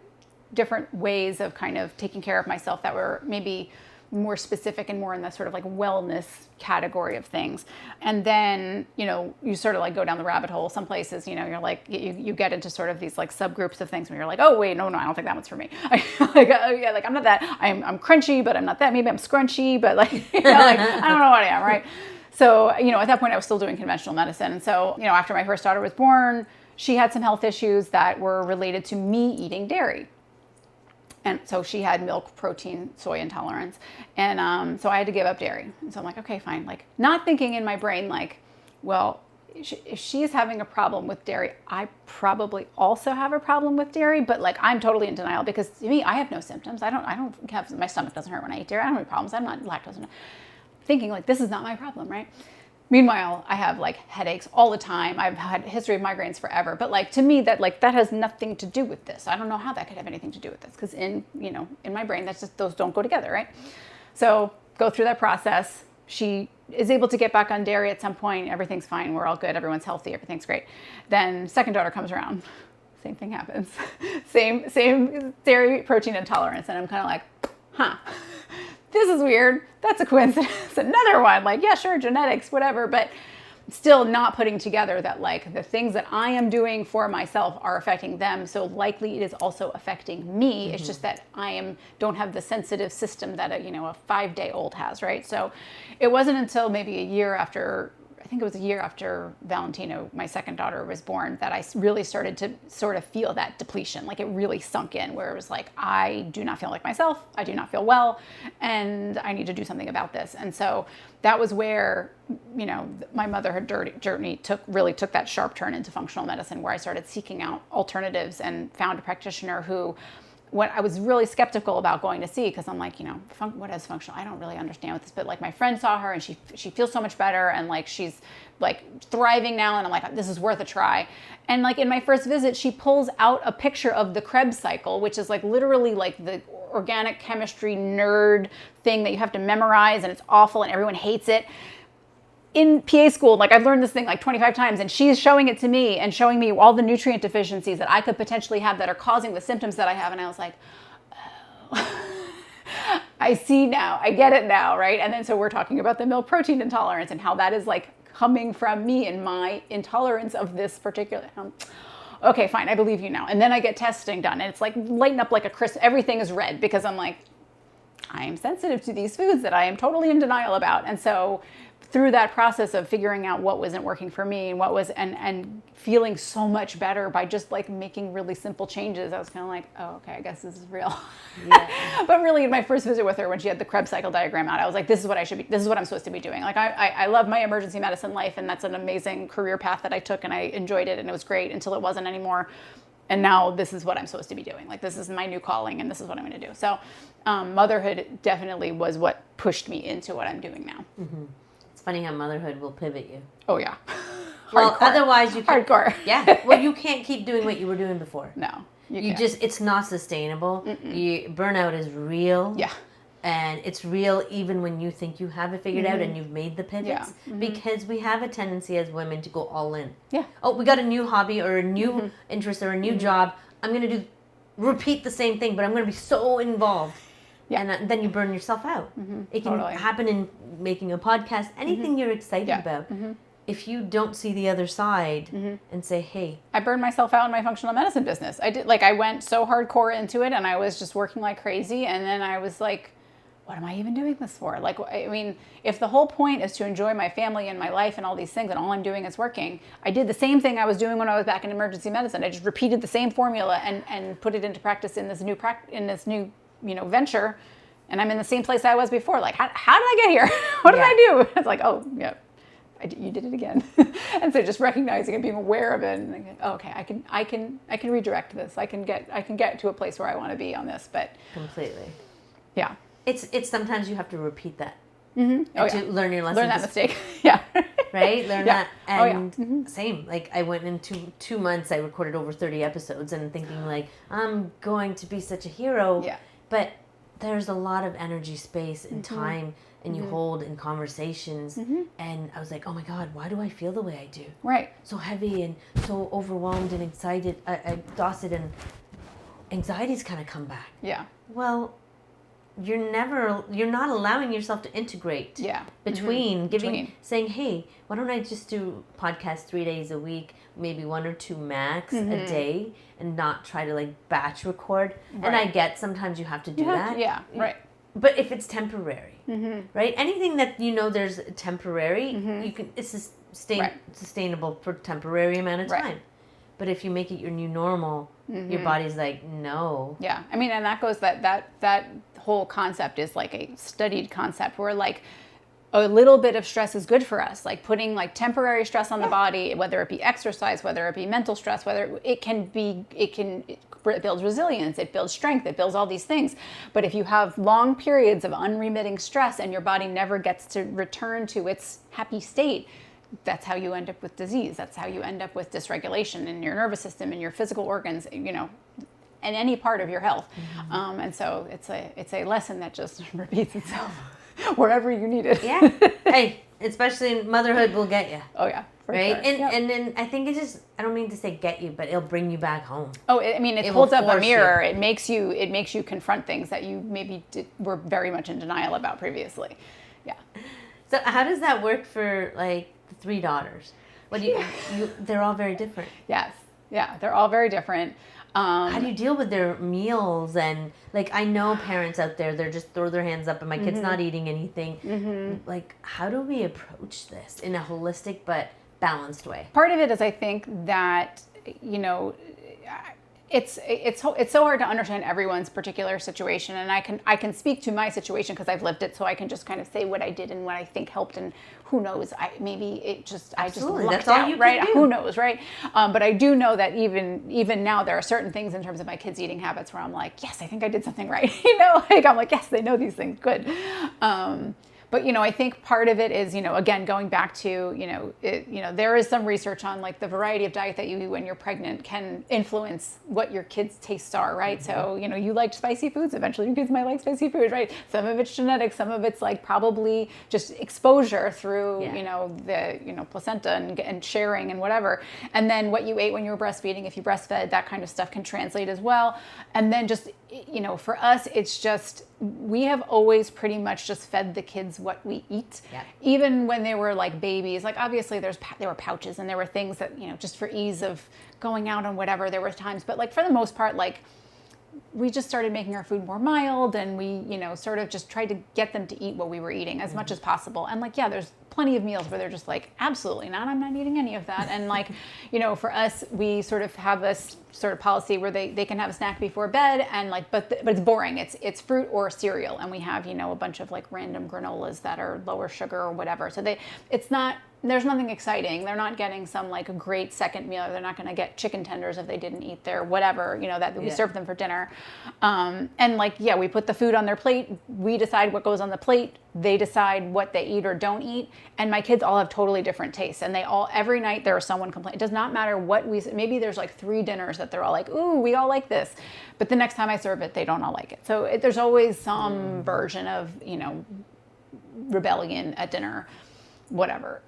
Speaker 2: ways of kind of taking care of myself that were maybe more specific and more in the sort of like wellness category of things. And then, you sort of like go down the rabbit hole. Some places, you're like, you get into sort of these like subgroups of things where you're like, oh, wait, no, I don't think that one's for me. I'm not that, I'm crunchy, but I'm not that. Maybe I'm scrunchy, but like, like, I don't know what I am, right? So, at that point I was still doing conventional medicine. And so, after my first daughter was born, she had some health issues that were related to me eating dairy. And so she had milk, protein, soy intolerance. And so I had to give up dairy. And so I'm like, okay, fine. Like, not thinking in my brain, like, well, if she's having a problem with dairy, I probably also have a problem with dairy, but like, I'm totally in denial because to me, I have no symptoms. I don't have, my stomach doesn't hurt when I eat dairy. I don't have any problems. I'm not lactose. Thinking like, this is not my problem, right? Meanwhile, I have like headaches all the time. I've had a history of migraines forever. But like, to me, that has nothing to do with this. I don't know how that could have anything to do with this because in my brain, that's just, those don't go together, right? So go through that process. She is able to get back on dairy at some point. Everything's fine. We're all good. Everyone's healthy. Everything's great. Then second daughter comes around. Same thing happens. Same dairy protein intolerance. And I'm kind of like, huh. This is weird. That's a coincidence. Another one, like, yeah, sure, genetics, whatever, but still not putting together that like the things that I am doing for myself are affecting them. So likely it is also affecting me. Mm-hmm. It's just that don't have the sensitive system that a 5-day-old has, right? So it wasn't until maybe a year after Valentina, my second daughter, was born, that I really started to sort of feel that depletion. Like, it really sunk in, where it was like, I do not feel like myself. I do not feel well, and I need to do something about this. And so that was where, my motherhood journey took that sharp turn into functional medicine, where I started seeking out alternatives and found a practitioner who, what I was really skeptical about going to see, because I'm like, what is functional? I don't really understand what this, but like, my friend saw her and she feels so much better, and like, she's like thriving now, and I'm like, this is worth a try. And like, in my first visit, she pulls out a picture of the Krebs cycle, which is like literally like the organic chemistry nerd thing that you have to memorize, and it's awful and everyone hates it. In PA school, like, I've learned this thing like 25 times, and she's showing it to me and showing me all the nutrient deficiencies that I could potentially have that are causing the symptoms that I have. And I was like, oh, I see now. I get it now, right? And then so we're talking about the milk protein intolerance and how that is like coming from me and my intolerance of this particular. Okay, fine. I believe you now. And then I get testing done, and it's like lighting up like a crisp. Everything is red because I'm like, I am sensitive to these foods that I am totally in denial about. And so through that process of figuring out what wasn't working for me and what was, and feeling so much better by just like making really simple changes, I was kind of like, oh, okay, I guess this is real. Yeah. But really, in my first visit with her, when she had the Krebs cycle diagram out, I was like, this is what I'm supposed to be doing. Like, I love my emergency medicine life, and that's an amazing career path that I took, and I enjoyed it, and it was great until it wasn't anymore. And now this is what I'm supposed to be doing. Like, this is my new calling, and this is what I'm going to do. So motherhood definitely was what pushed me into what I'm doing now. Mm-hmm.
Speaker 1: Funny how motherhood will pivot you.
Speaker 2: Oh yeah.
Speaker 1: Well, otherwise you can't.
Speaker 2: Hardcore.
Speaker 1: Yeah. Well, you can't keep doing what you were doing before.
Speaker 2: No.
Speaker 1: It's not sustainable. Burnout is real.
Speaker 2: Yeah.
Speaker 1: And it's real even when you think you have it figured out and you've made the pivots. Yeah. Mm-hmm. Because we have a tendency as women to go all in. Yeah. Oh, we got a new hobby or a new interest or a new job. I'm going to repeat the same thing, but I'm going to be so involved. Yeah. And then you burn yourself out. Mm-hmm. It can happen in making a podcast, anything you're excited about. Mm-hmm. If you don't see the other side and say, hey.
Speaker 2: I burned myself out in my functional medicine business. I went so hardcore into it, and I was just working like crazy. And then I was like, what am I even doing this for? Like, I mean, if the whole point is to enjoy my family and my life and all these things, and all I'm doing is working, I did the same thing I was doing when I was back in emergency medicine. I just repeated the same formula and put it into practice in this new venture, and I'm in the same place I was before. Like, how did I get here? What did I do? It's like, oh, yeah, you did it again. And so just recognizing and being aware of it, and thinking, oh, okay, I can redirect this. I can get to a place where I want to be on this. But
Speaker 1: completely,
Speaker 2: yeah.
Speaker 1: It's sometimes you have to repeat that
Speaker 2: to
Speaker 1: learn your lesson.
Speaker 2: Learn that mistake. Yeah.
Speaker 1: Right? Learn that. And same. Like, I went into 2 months, I recorded over 30 episodes and thinking like, I'm going to be such a hero. Yeah. But there's a lot of energy, space, and time and you hold in conversations. And I was like, oh my God, why do I feel the way I do? Right. So heavy and so overwhelmed and excited, exhausted, and anxieties kind of come back. Yeah. Well, you're not allowing yourself to integrate between saying, hey, why don't I just do podcasts 3 days a week, maybe 1 or 2 max a day, and not try to like batch record. Right. And I get sometimes you have to do that. Right. But if it's temporary, right? Anything that there's temporary, you can it's sustainable for temporary amount of time. Right. But if you make it your new normal, your body's like, no. Yeah. I mean, and that goes that whole concept is like a studied concept where like a little bit of stress is good for us, like putting like temporary stress on the body, whether it be exercise, whether it be mental stress, whether it builds resilience, it builds strength, it builds all these things. But if you have long periods of unremitting stress and your body never gets to return to its happy state, that's how you end up with disease. That's how you end up with dysregulation in your nervous system and your physical organs, and any part of your health. And so it's a lesson that just repeats itself wherever you need it. Yeah. Hey, especially in motherhood will get you. Oh yeah. Right. Sure. And then I think it's just, I don't mean to say get you, but it'll bring you back home. Oh, I mean, it holds up a mirror. It makes you confront things that you maybe were very much in denial about previously. Yeah. So how does that work for like the 3 daughters? What do you they're all very different. Yes. Yeah. They're all very different. How do you deal with their meals? And like, I know parents out there, they're just throw their hands up and my kid's not eating anything. Like, how do we approach this in a holistic but balanced way? Part of it is, I think that, it's so hard to understand everyone's particular situation, and I can speak to my situation because I've lived it, so I can just kind of say what I did and what I think helped, and who knows, I just lucked out, right? Who knows, right? But I do know that even now there are certain things in terms of my kids' eating habits where I'm like, yes, I think I did something right. Like I'm like, yes, they know these things, good. But, I think part of it is, again, going back to, there is some research on like the variety of diet that you eat when you're pregnant can influence what your kids' tastes are, right? So, you liked spicy foods, eventually your kids might like spicy food, right? Some of it's genetic, some of it's like probably just exposure through, the placenta and sharing and whatever. And then what you ate when you were breastfeeding, if you breastfed, that kind of stuff can translate as well. And then just, for us, it's just, we have always pretty much just fed the kids what we eat. Yep. Even when they were like babies, like obviously there were pouches and there were things that, just for ease of going out and whatever, there were times, but like for the most part, like we just started making our food more mild, and we, sort of just tried to get them to eat what we were eating as much as possible. And like, yeah, there's plenty of meals where they're just like, absolutely not, I'm not eating any of that. And like, for us, we sort of have this sort of policy where they can have a snack before bed, and like, but it's boring. It's fruit or cereal. And we have, a bunch of like random granolas that are lower sugar or whatever. So there's nothing exciting. They're not getting some like a great second meal. They're not going to get chicken tenders if they didn't eat their whatever, that we serve them for dinner. And like, yeah, we put the food on their plate. We decide what goes on the plate. They decide what they eat or don't eat. And my kids all have totally different tastes. And every night there is someone complaining. It does not matter what maybe there's like 3 dinners that they're all like, ooh, we all like this. But the next time I serve it, they don't all like it. So there's always some version of, rebellion at dinner. Whatever.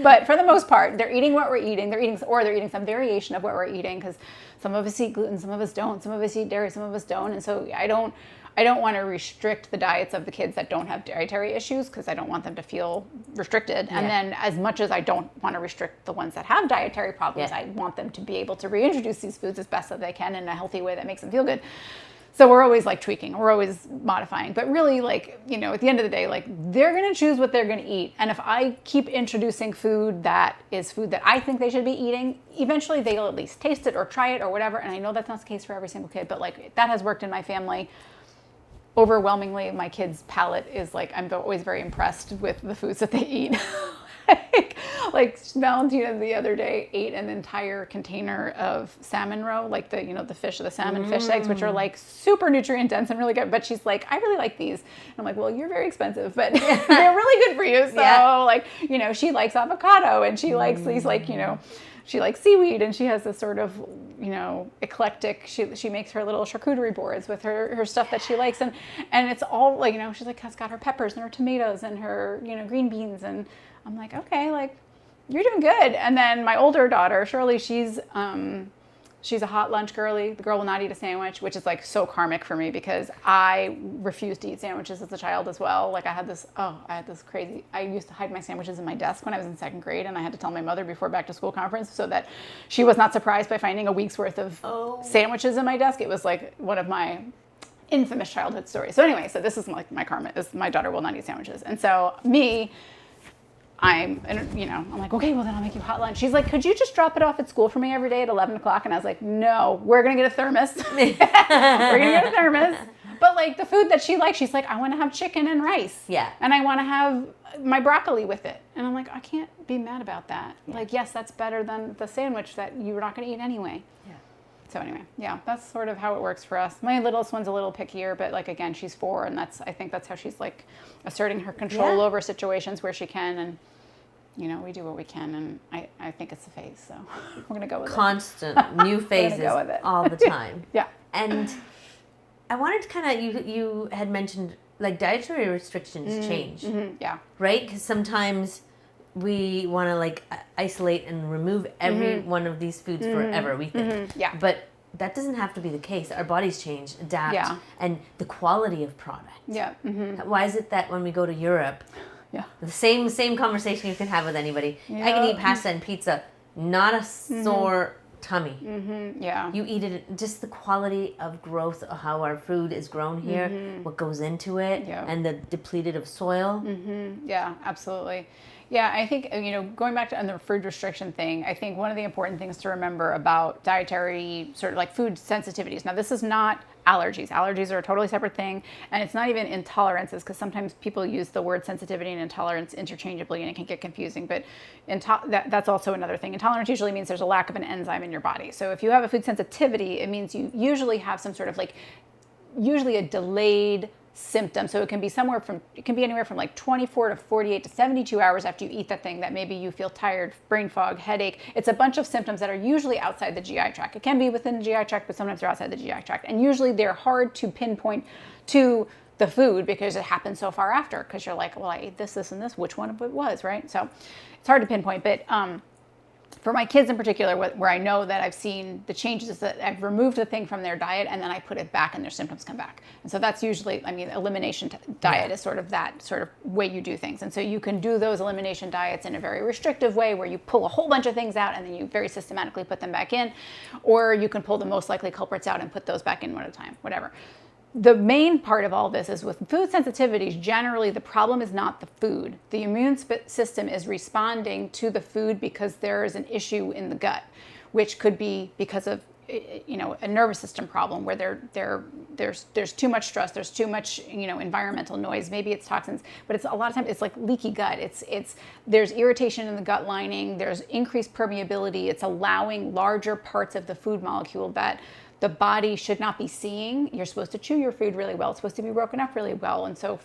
Speaker 1: But for the most part, they're eating what we're eating. They're eating some variation of what we're eating, because some of us eat gluten, some of us don't, some of us eat dairy, some of us don't. And so I don't want to restrict the diets of the kids that don't have dietary issues, because I don't want them to feel restricted. Yeah. And then as much as I don't want to restrict the ones that have dietary problems, I want them to be able to reintroduce these foods as best as they can in a healthy way that makes them feel good.
Speaker 2: So we're always like tweaking, we're always modifying, but really like, you know, at the end of the day, like they're going to choose what they're going to eat. And if I keep introducing food that is food that I think they should be eating, eventually they'll at least taste it or try it or whatever. And I know that's not the case for every single kid, but like that has worked in my family. Overwhelmingly, my kids' palate is like, I'm always very impressed with the foods that they eat. like Valentina the other day ate an entire container of salmon roe, like the, you know, the fish, the salmon fish eggs, which are like super nutrient dense and really good. But she's like, I really like these. And I'm like, well, you're very expensive, but they're really good for you. So like, you know, she likes avocado and she likes these like, you know, she likes seaweed, and she has this sort of, you know, eclectic, she makes her little charcuterie boards with her stuff that she likes. And it's all like, you know, she's like, has got her peppers and her tomatoes and her, you know, green beans. And I'm like, okay, like you're doing good. And then my older daughter, Shirley, she's a hot lunch girly. The girl will not eat a sandwich, which is like so karmic for me because I refused to eat sandwiches as a child as well. Like I had this crazy, I used to hide my sandwiches in my desk when I was in second grade, and I had to tell my mother before back to school conference so that she was not surprised by finding a week's worth of sandwiches in my desk. It was like one of my infamous childhood stories. So anyway, so this is like my karma, is my daughter will not eat sandwiches. And so I'm like, okay, well then I'll make you hot lunch. She's like, could you just drop it off at school for me every day at 11 o'clock? And I was like, no, we're going to get a thermos. We're going to get a thermos. But like the food that she likes, she's like, I want to have chicken and rice.
Speaker 1: Yeah.
Speaker 2: And I want to have my broccoli with it. And I'm like, I can't be mad about that. Yeah. Like, yes, that's better than the sandwich that you were not going to eat anyway. Yeah. So anyway, yeah, that's sort of how it works for us. My littlest one's a little pickier, but like, again, she's 4, and I think that's how she's like asserting her control over situations where she can. And you know, we do what we can, and I think it's a phase, so we're going to go with
Speaker 1: Constant new phases all the time.
Speaker 2: Yeah.
Speaker 1: And I wanted to kind of, you had mentioned like dietary restrictions change. Mm-hmm.
Speaker 2: Yeah.
Speaker 1: Right? Because sometimes we want to like isolate and remove every one of these foods forever, we think.
Speaker 2: Mm-hmm. Yeah.
Speaker 1: But that doesn't have to be the case. Our bodies change, adapt, and the quality of product.
Speaker 2: Yeah. Mm-hmm.
Speaker 1: Why is it that when we go to Europe, the same conversation you can have with anybody. Yeah. I can eat pasta and pizza, not a sore tummy.
Speaker 2: Mm-hmm. Yeah.
Speaker 1: You eat it, just the quality of growth of how our food is grown here, what goes into it, and the depleted of soil.
Speaker 2: Mm-hmm. Yeah, absolutely. Yeah, I think, you know, going back to the food restriction thing, I think one of the important things to remember about dietary sort of like food sensitivities. Now, this is not allergies. Allergies are a totally separate thing, and it's not even intolerances, because sometimes people use the word sensitivity and intolerance interchangeably, and it can get confusing. But that's also another thing. Intolerance usually means there's a lack of an enzyme in your body. So if you have a food sensitivity, it means you usually have some sort of like, usually a delayed symptom. So it can be anywhere from like 24 to 48 to 72 hours after you eat that thing that maybe you feel tired, brain fog, headache. It's a bunch of symptoms that are usually outside the GI tract. It can be within the GI tract, but sometimes they're outside the GI tract. And usually they're hard to pinpoint to the food because it happens so far after, because you're like, well, I ate this, and this, which one of it was, right? So it's hard to pinpoint. But for my kids in particular, where I know that I've seen the changes is that I've removed the thing from their diet and then I put it back and their symptoms come back. And so that's usually, elimination diet is sort of that sort of way you do things. And so you can do those elimination diets in a very restrictive way where you pull a whole bunch of things out and then you very systematically put them back in, or you can pull the most likely culprits out and put those back in one at a time, whatever. The main part of all this is with food sensitivities, generally the problem is not the food. The immune system is responding to the food because there is an issue in the gut, which could be because of a nervous system problem where there's too much stress, there's too much environmental noise, maybe it's toxins, but it's a lot of times it's like leaky gut. There's irritation in the gut lining, there's increased permeability, it's allowing larger parts of the food molecule that the body should not be seeing. You're supposed to chew your food really well. It's supposed to be broken up really well. And so,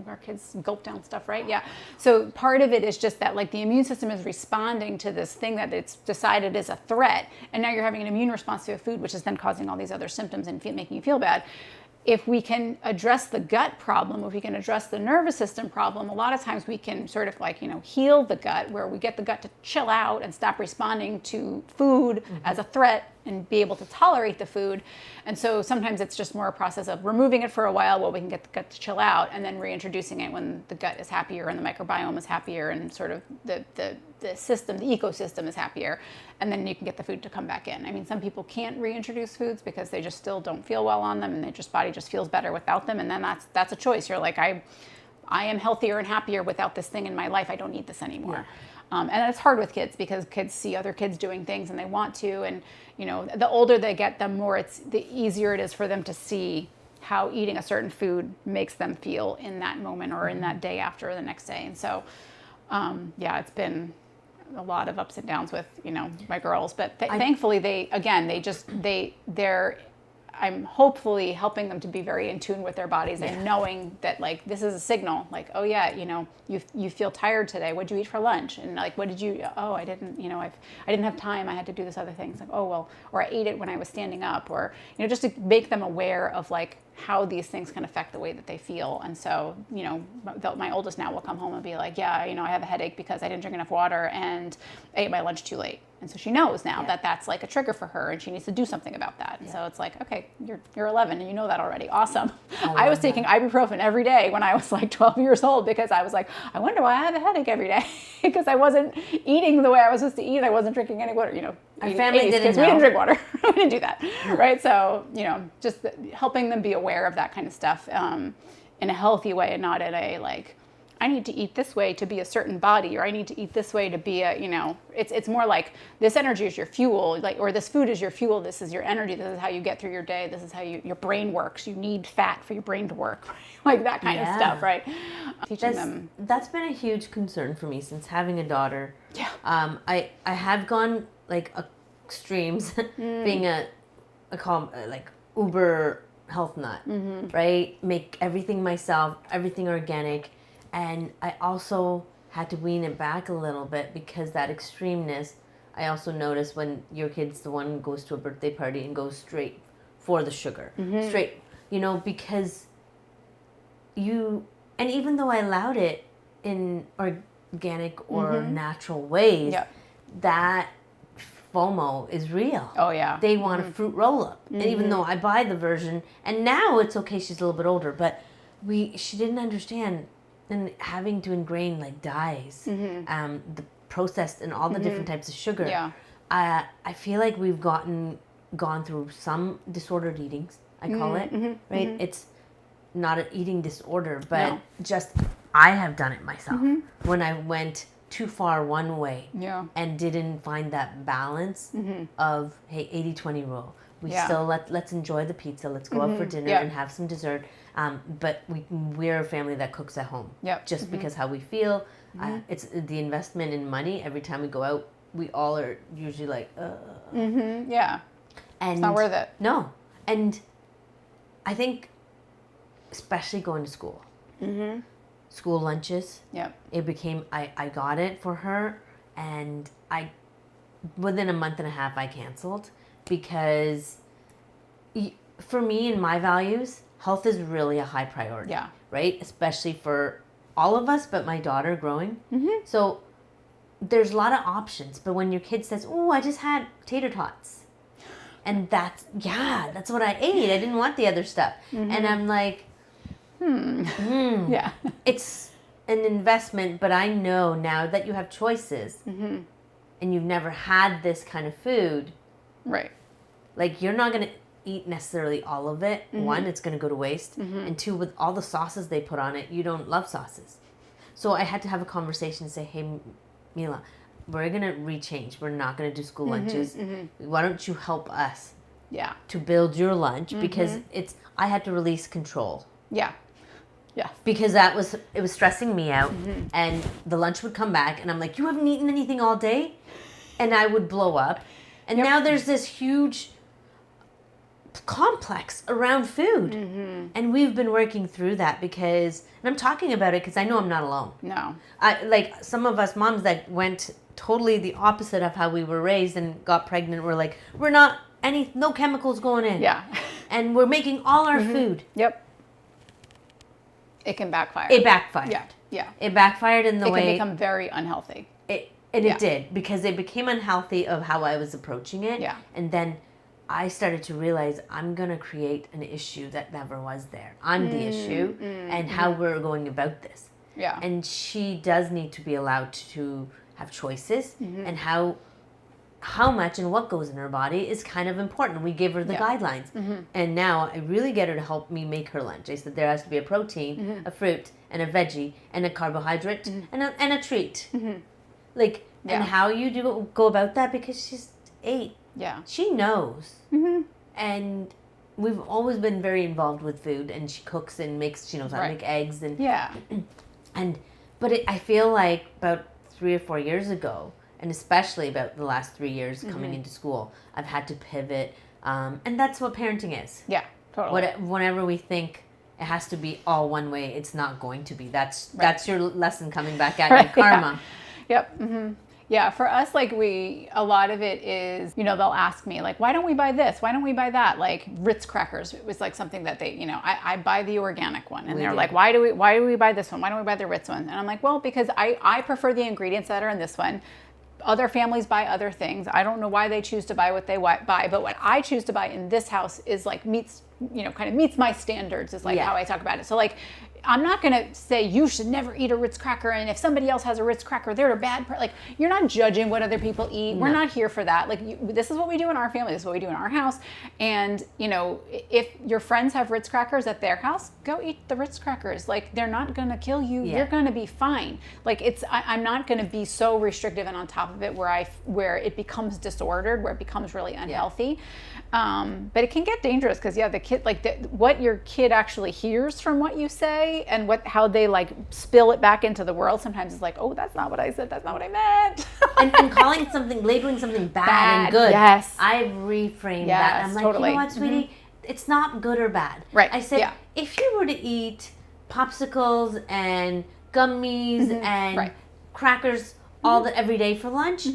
Speaker 2: our kids gulp down stuff, right? Yeah. So part of it is just that like the immune system is responding to this thing that it's decided is a threat. And now you're having an immune response to a food, which is then causing all these other symptoms and making you feel bad. If we can address the gut problem, if we can address the nervous system problem, a lot of times we can sort of like, heal the gut, where we get the gut to chill out and stop responding to food as a threat and be able to tolerate the food. And so sometimes it's just more a process of removing it for a while we can get the gut to chill out, and then reintroducing it when the gut is happier and the microbiome is happier and sort of the system, the ecosystem is happier, and then you can get the food to come back in. I mean, some people can't reintroduce foods because they just still don't feel well on them, and their body just feels better without them, and then that's a choice. You're like, I am healthier and happier without this thing in my life. I don't need this anymore. And it's hard with kids because kids see other kids doing things and they want to, and the older they get, the easier it is for them to see how eating a certain food makes them feel in that moment or in that day after or the next day. And so, it's been a lot of ups and downs with, my girls, but thankfully I'm hopefully helping them to be very in tune with their bodies and knowing that like, this is a signal, like, oh yeah, you feel tired today. What'd you eat for lunch? And like, what did you, oh, I didn't, I didn't have time. I had to do this other thing. It's like, oh, well, or I ate it when I was standing up, or, just to make them aware of like how these things can affect the way that they feel. And so, my oldest now will come home and be like, yeah, I have a headache because I didn't drink enough water and I ate my lunch too late. And so she knows now that that's like a trigger for her and she needs to do something about that. And so it's like, okay, you're 11 and you know that already. Awesome. I was taking ibuprofen every day when I was like 12 years old because I was like, I wonder why I have a headache every day because I wasn't eating the way I was supposed to eat. I wasn't drinking any water,
Speaker 1: Our family didn't know.
Speaker 2: We didn't drink water. We didn't do that. Right. So, just helping them be aware of that kind of stuff in a healthy way and not in a like, I need to eat this way to be a certain body, or I need to eat this way to be a, it's more like this energy is your fuel, like, or this food is your fuel. This is your energy. This is how you get through your day. This is how your brain works. You need fat for your brain to work, like that kind of stuff, right? Teaching them.
Speaker 1: That's been a huge concern for me since having a daughter.
Speaker 2: Yeah.
Speaker 1: I have gone like extremes, being I call like uber health nut, right? Make everything myself, everything organic. And I also had to wean it back a little bit because that extremeness, I also noticed when your kid's the one who goes to a birthday party and goes straight for the sugar. Straight, because and even though I allowed it in organic or natural ways, that FOMO is real.
Speaker 2: Oh, yeah.
Speaker 1: They want a fruit roll-up. And even though I buy the version, and now it's okay, she's a little bit older, but she didn't understand. And having to ingrain like dyes, the processed and all the different types of sugar.
Speaker 2: Yeah.
Speaker 1: I feel like we've gone through some disordered eatings, I call it, right? It's not an eating disorder, but just I have done it myself when I went too far one way and didn't find that balance of, hey, 80-20 rule. We still let's enjoy the pizza. Let's go out for dinner and have some dessert. But we're a family that cooks at home. Just because how we feel. It's the investment in money. Every time we go out, we all are usually like,
Speaker 2: Yeah. And it's not worth it.
Speaker 1: No. And I think, especially going to school. School lunches. It became, I got it for her. And within a month and a half, I canceled. Because for me and my values, health is really a high priority, right? Especially for all of us, but my daughter growing. So there's a lot of options. But when your kid says, oh, I just had tater tots. And that's what I ate. I didn't want the other stuff. And I'm like, it's an investment, but I know now that you have choices and you've never had this kind of food.
Speaker 2: Right.
Speaker 1: Like, you're not going to eat necessarily all of it. One, it's going to go to waste. And two, with all the sauces they put on it, you don't love sauces. So I had to have a conversation and say, hey, Mila, we're going to rechange. We're not going to do school lunches. Why don't you help us to build your lunch? Because I had to release control. Because it was stressing me out. And the lunch would come back and I'm like, you haven't eaten anything all day? And I would blow up. And now there's this huge complex around food. And we've been working through that because, and I'm talking about it because I know I'm not alone.
Speaker 2: No.
Speaker 1: Like some of us moms that went totally the opposite of how we were raised and got pregnant, we're like, we're not no chemicals going in. And we're making all our food.
Speaker 2: It can backfire.
Speaker 1: It backfired. It backfired in the way.
Speaker 2: It can become very unhealthy.
Speaker 1: It did, because it became unhealthy of how I was approaching it. And then I started to realize I'm going to create an issue that never was there. I'm the issue and how we're going about this. And she does need to be allowed to have choices, and how much and what goes in her body is kind of important. We give her the guidelines. And now I really get her to help me make her lunch. I said there has to be a protein, a fruit, and a veggie, and a carbohydrate, and a treat. Like, and how you go about that, because she's 8.
Speaker 2: Yeah.
Speaker 1: She knows. And we've always been very involved with food, and she cooks and makes, she knows how to make eggs. And but I feel like about 3 or 4 years ago, and especially about the last 3 years coming into school, I've had to pivot. And that's what parenting is.
Speaker 2: Yeah, totally.
Speaker 1: Whenever we think it has to be all one way, it's not going to be. That's your lesson coming back at you, karma.
Speaker 2: Yep. Yeah, for us, like a lot of it is, they'll ask me like, why don't we buy this? Why don't we buy that? Like Ritz crackers, it was like something that they, I buy the organic one, and they're like, why do we buy this one? Why don't we buy the Ritz one? And I'm like, well, because I prefer the ingredients that are in this one. Other families buy other things. I don't know why they choose to buy what they buy, but what I choose to buy in this house is like meets my standards, is like how I talk about it. So like, I'm not going to say you should never eat a Ritz cracker, and if somebody else has a Ritz cracker, they're a bad person. Like, you're not judging what other people eat. No. We're not here for that. Like, this is what we do in our family. This is what we do in our house. And, if your friends have Ritz crackers at their house, go eat the Ritz crackers. Like, they're not going to kill you. Yeah. You're going to be fine. Like, I'm not going to be so restrictive and on top of it where it becomes disordered, where it becomes really unhealthy. But it can get dangerous because, the kid, what your kid actually hears from what you say and how they like spill it back into the world sometimes is like, oh, that's not what I said. That's not what I meant.
Speaker 1: and labeling something bad and good.
Speaker 2: Yes.
Speaker 1: I've reframed that. I'm like,
Speaker 2: totally.
Speaker 1: You know what, sweetie? It's not good or bad.
Speaker 2: Right.
Speaker 1: I said, if you were to eat popsicles and gummies and crackers every day for lunch,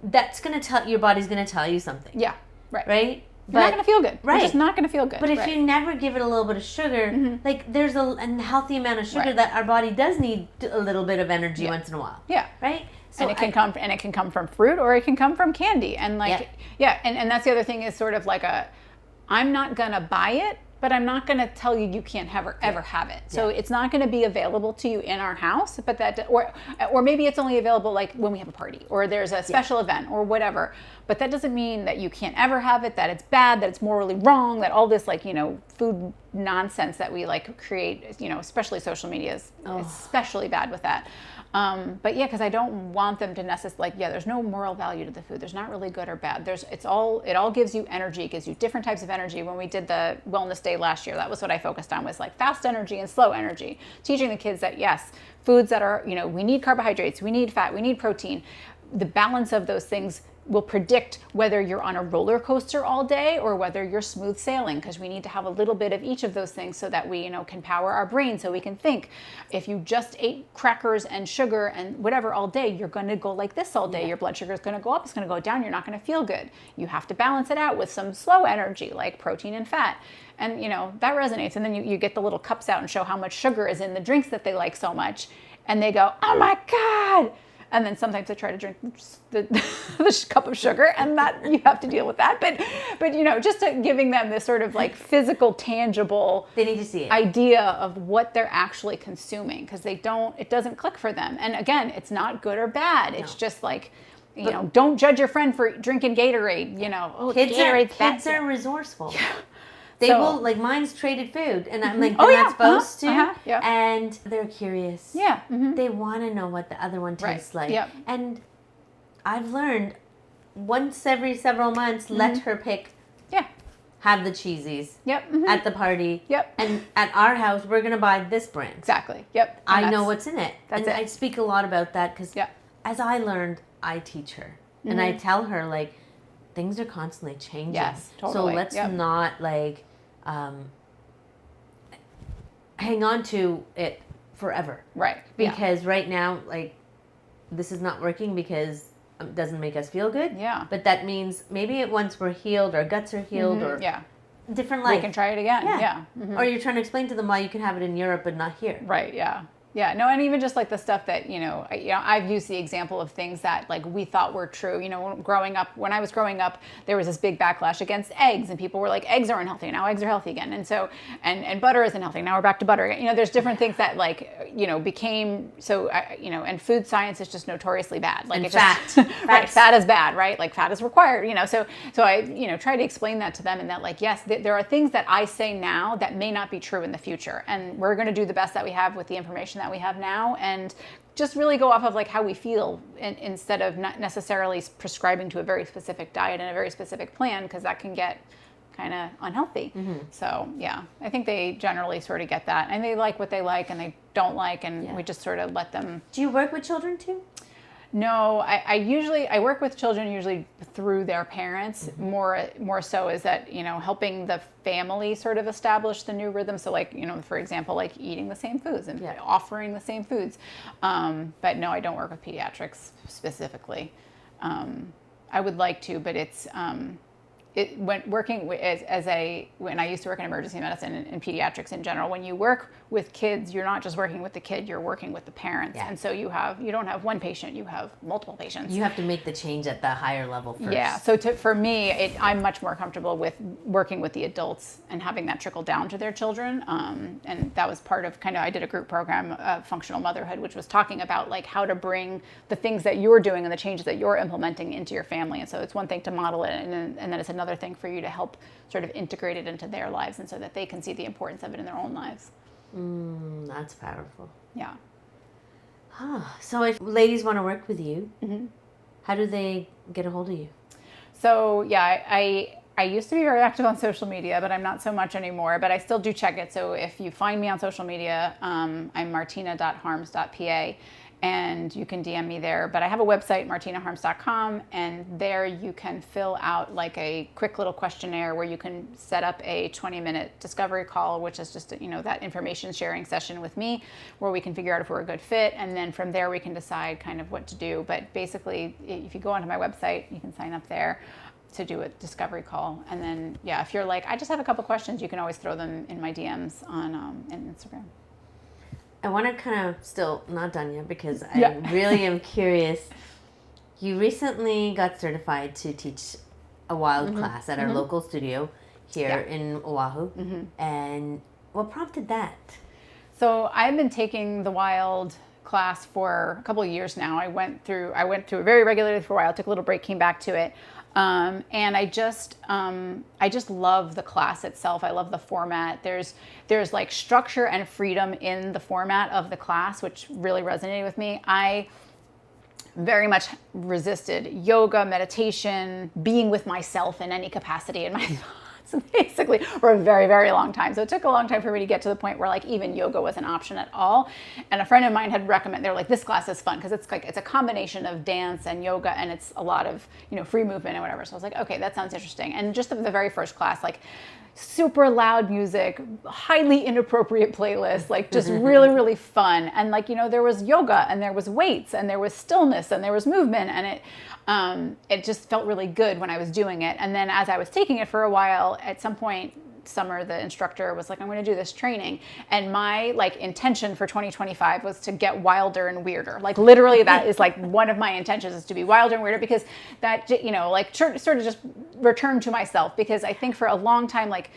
Speaker 1: that's going to tell, your body's going to tell you something.
Speaker 2: Yeah. Right.
Speaker 1: Right?
Speaker 2: You're not going to feel good.
Speaker 1: Right.
Speaker 2: You're just not going to feel good.
Speaker 1: But if you never give it a little bit of sugar, like there's a healthy amount of sugar that our body does need a little bit of energy once in a while.
Speaker 2: Yeah.
Speaker 1: Right?
Speaker 2: So it can come from fruit, or it can come from candy. And like, and that's the other thing is sort of like I'm not going to buy it, but I'm not going to tell you can't ever have it. So it's not going to be available to you in our house, but or maybe it's only available like when we have a party or there's a special event or whatever. But that doesn't mean that you can't ever have it, that it's bad, that it's morally wrong, that all this food nonsense that we create, especially social media is especially bad with that. But because I don't want them to necessarily, there's no moral value to the food. There's not really good or bad. It all gives you energy. It gives you different types of energy. When we did the wellness day last year, that was what I focused on, was like fast energy and slow energy. Teaching the kids that yes, foods that are, we need carbohydrates, we need fat, we need protein. The balance of those things will predict whether you're on a roller coaster all day or whether you're smooth sailing, because we need to have a little bit of each of those things so that we, can power our brain so we can think. If you just ate crackers and sugar and whatever all day, you're going to go like this all day. Yeah. Your blood sugar is going to go up, it's going to go down, you're not going to feel good. You have to balance it out with some slow energy like protein and fat. And, that resonates. And then you get the little cups out and show how much sugar is in the drinks that they like so much. And they go, oh my God. And then sometimes I try to drink the cup of sugar, and that you have to deal with that. But just giving them this sort of physical, tangible,
Speaker 1: they need to see it,
Speaker 2: idea of what they're actually consuming, because it doesn't click for them. And again, it's not good or bad. No. It's just don't judge your friend for drinking Gatorade.
Speaker 1: Kids are resourceful. Yeah. They will, mine's traded food, and I'm like, they're not supposed to, and they're curious.
Speaker 2: Yeah. Mm-hmm.
Speaker 1: They want to know what the other one tastes like. Yep. And I've learned once every several months, let her pick, have the cheesies at the party. Yep. And at our house, we're going to buy this brand.
Speaker 2: Exactly. Yep.
Speaker 1: I know what's in it.
Speaker 2: That's it.
Speaker 1: I speak a lot about that because as I learned, I teach her. Mm-hmm. And I tell her, things are constantly changing.
Speaker 2: Yes, totally.
Speaker 1: So let's not hang on to it forever.
Speaker 2: Right.
Speaker 1: Because right now, this is not working because it doesn't make us feel good.
Speaker 2: Yeah.
Speaker 1: But that means maybe once we're healed, our guts are healed, or different life.
Speaker 2: We can try it again. Yeah.
Speaker 1: Mm-hmm. Or you're trying to explain to them why you can have it in Europe but not here.
Speaker 2: Right. Yeah. Yeah, no, and even just like the stuff that, I've used the example of things that like we thought were true. When I was growing up, there was this big backlash against eggs, and people were like, eggs are unhealthy. Now eggs are healthy again. And so, and butter isn't healthy. Now we're back to butter again. There's different things that became so, and food science is just notoriously bad. Like
Speaker 1: and fat.
Speaker 2: Right, fat is bad, right? Like fat is required, So I, try to explain that to them, and that like, yes, there are things that I say now that may not be true in the future. And we're going to do the best that we have with the information that we have now, and just really go off of like how we feel, instead of not necessarily prescribing to a very specific diet and a very specific plan, because that can get kind of unhealthy. So yeah, I think they generally sort of get that, and they like what they like and they don't like, and we just sort of let them.
Speaker 1: Do you work with children too?
Speaker 2: No, I work with children usually through their parents. More so is that, helping the family sort of establish the new rhythm. So like, for example, like eating the same foods and offering the same foods. But no, I don't work with pediatrics specifically. I would like to, but it's, when I used to work in emergency medicine and pediatrics in general, when you work with kids, you're not just working with the kid, you're working with the parents. And so you don't have one patient, you have multiple patients.
Speaker 1: You have to make the change at the higher level first.
Speaker 2: Yeah, so for me, I'm much more comfortable with working with the adults and having that trickle down to their children. And that was part of I did a group program, Functional Motherhood, which was talking about like how to bring the things that you're doing and the changes that you're implementing into your family. And so it's one thing to model it, and then it's another thing for you to help sort of integrate it into their lives, and so that they can see the importance of it in their own lives.
Speaker 1: That's powerful.
Speaker 2: Yeah.
Speaker 1: So if ladies want to work with you, how do they get a hold of you? So
Speaker 2: yeah, I used to be very active on social media, but I'm not so much anymore, but I still do check it. So if you find me on social media, I'm martina.harms.pa. And you can DM me there. But I have a website, martinaharms.com, and there you can fill out like a quick little questionnaire where you can set up a 20-minute discovery call, which is just, that information sharing session with me, where we can figure out if we're a good fit. And then from there, we can decide kind of what to do. But basically, if you go onto my website, you can sign up there to do a discovery call. And then, if you're like, I just have a couple questions, you can always throw them in my DMs on Instagram.
Speaker 1: I want to kind of still not done yet, because I really am curious. You recently got certified to teach a wild class at our local studio here in Oahu. And what prompted that?
Speaker 2: So I've been taking the wild class for a couple of years now. I went through it very regularly for a while, took a little break, came back to it. And I just love the class itself. I love the format. There's like structure and freedom in the format of the class, which really resonated with me. I very much resisted yoga, meditation, being with myself in any capacity in my thoughts, basically, for a very, very long time. So it took a long time for me to get to the point where like even yoga was an option at all. And a friend of mine had recommended, they're like, this class is fun because it's a combination of dance and yoga, and it's a lot of, free movement and whatever. So I was like, okay, that sounds interesting. And just the very first class, like super loud music, highly inappropriate playlist, like just really, really fun. And like, there was yoga and there was weights and there was stillness and there was movement, and it just felt really good when I was doing it. And then as I was taking it for a while, at some point, Summer, the instructor, was like, I'm going to do this training. And my like intention for 2025 was to get wilder and weirder. Like literally that is like one of my intentions, is to be wilder and weirder, because that, like sort of just return to myself. Because I think for a long time, like,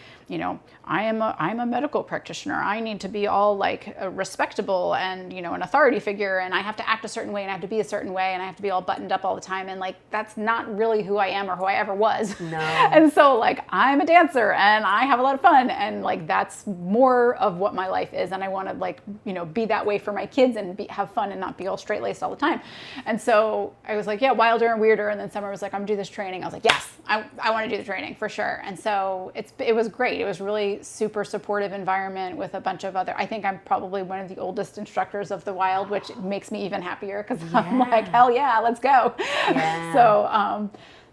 Speaker 2: I'm a medical practitioner. I need to be all like respectable and, an authority figure, and I have to act a certain way and I have to be a certain way and I have to be all buttoned up all the time. And like, that's not really who I am or who I ever was.
Speaker 1: No.
Speaker 2: And so like, I'm a dancer and I have a lot of fun, and like, that's more of what my life is. And I want to like, be that way for my kids and have fun and not be all straight laced all the time. And so I was like, yeah, wilder and weirder. And then Summer was like, I'm gonna do this training. I was like, yes, I want to do the training for sure. And so it was great. It was really super supportive environment with a bunch of other, I think I'm probably one of the oldest instructors of the wild, which makes me even happier, because I'm like, hell yeah, let's go.
Speaker 1: Yeah.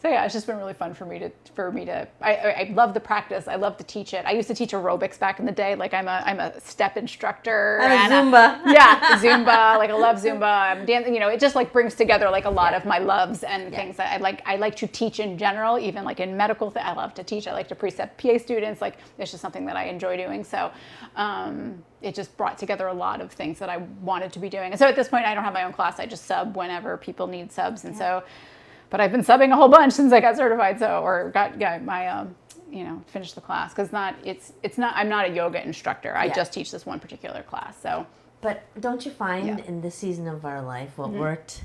Speaker 2: So yeah, it's just been really fun for me to. I love the practice. I love to teach it. I used to teach aerobics back in the day. Like I'm a step instructor.
Speaker 1: I'm a Zumba.
Speaker 2: Zumba. Like I love Zumba. I'm dancing. It just like brings together like a lot of my loves and things that I like. I like to teach in general, even like in medical. I love to teach. I like to precept PA students. Like it's just something that I enjoy doing. So it just brought together a lot of things that I wanted to be doing. And so at this point, I don't have my own class. I just sub whenever people need subs, and so. But I've been subbing a whole bunch since I got certified, my finished the class because it's not. I'm not a yoga instructor. I just teach this one particular class. So,
Speaker 1: but don't you find in this season of our life what worked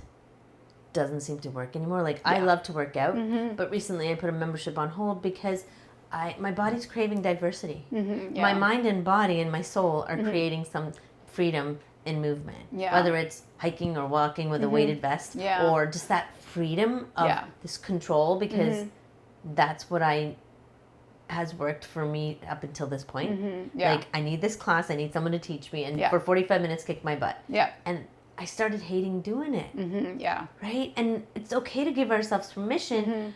Speaker 1: doesn't seem to work anymore? Like I love to work out, but recently I put a membership on hold because my body's craving diversity. My mind and body and my soul are creating some freedom in movement, whether it's hiking or walking with a weighted vest or just that freedom of this control, because that's what has worked for me up until this point. Like I need this class, I need someone to teach me, and for 45 minutes kick my butt. And I started hating doing it. Right? And it's okay to give ourselves permission.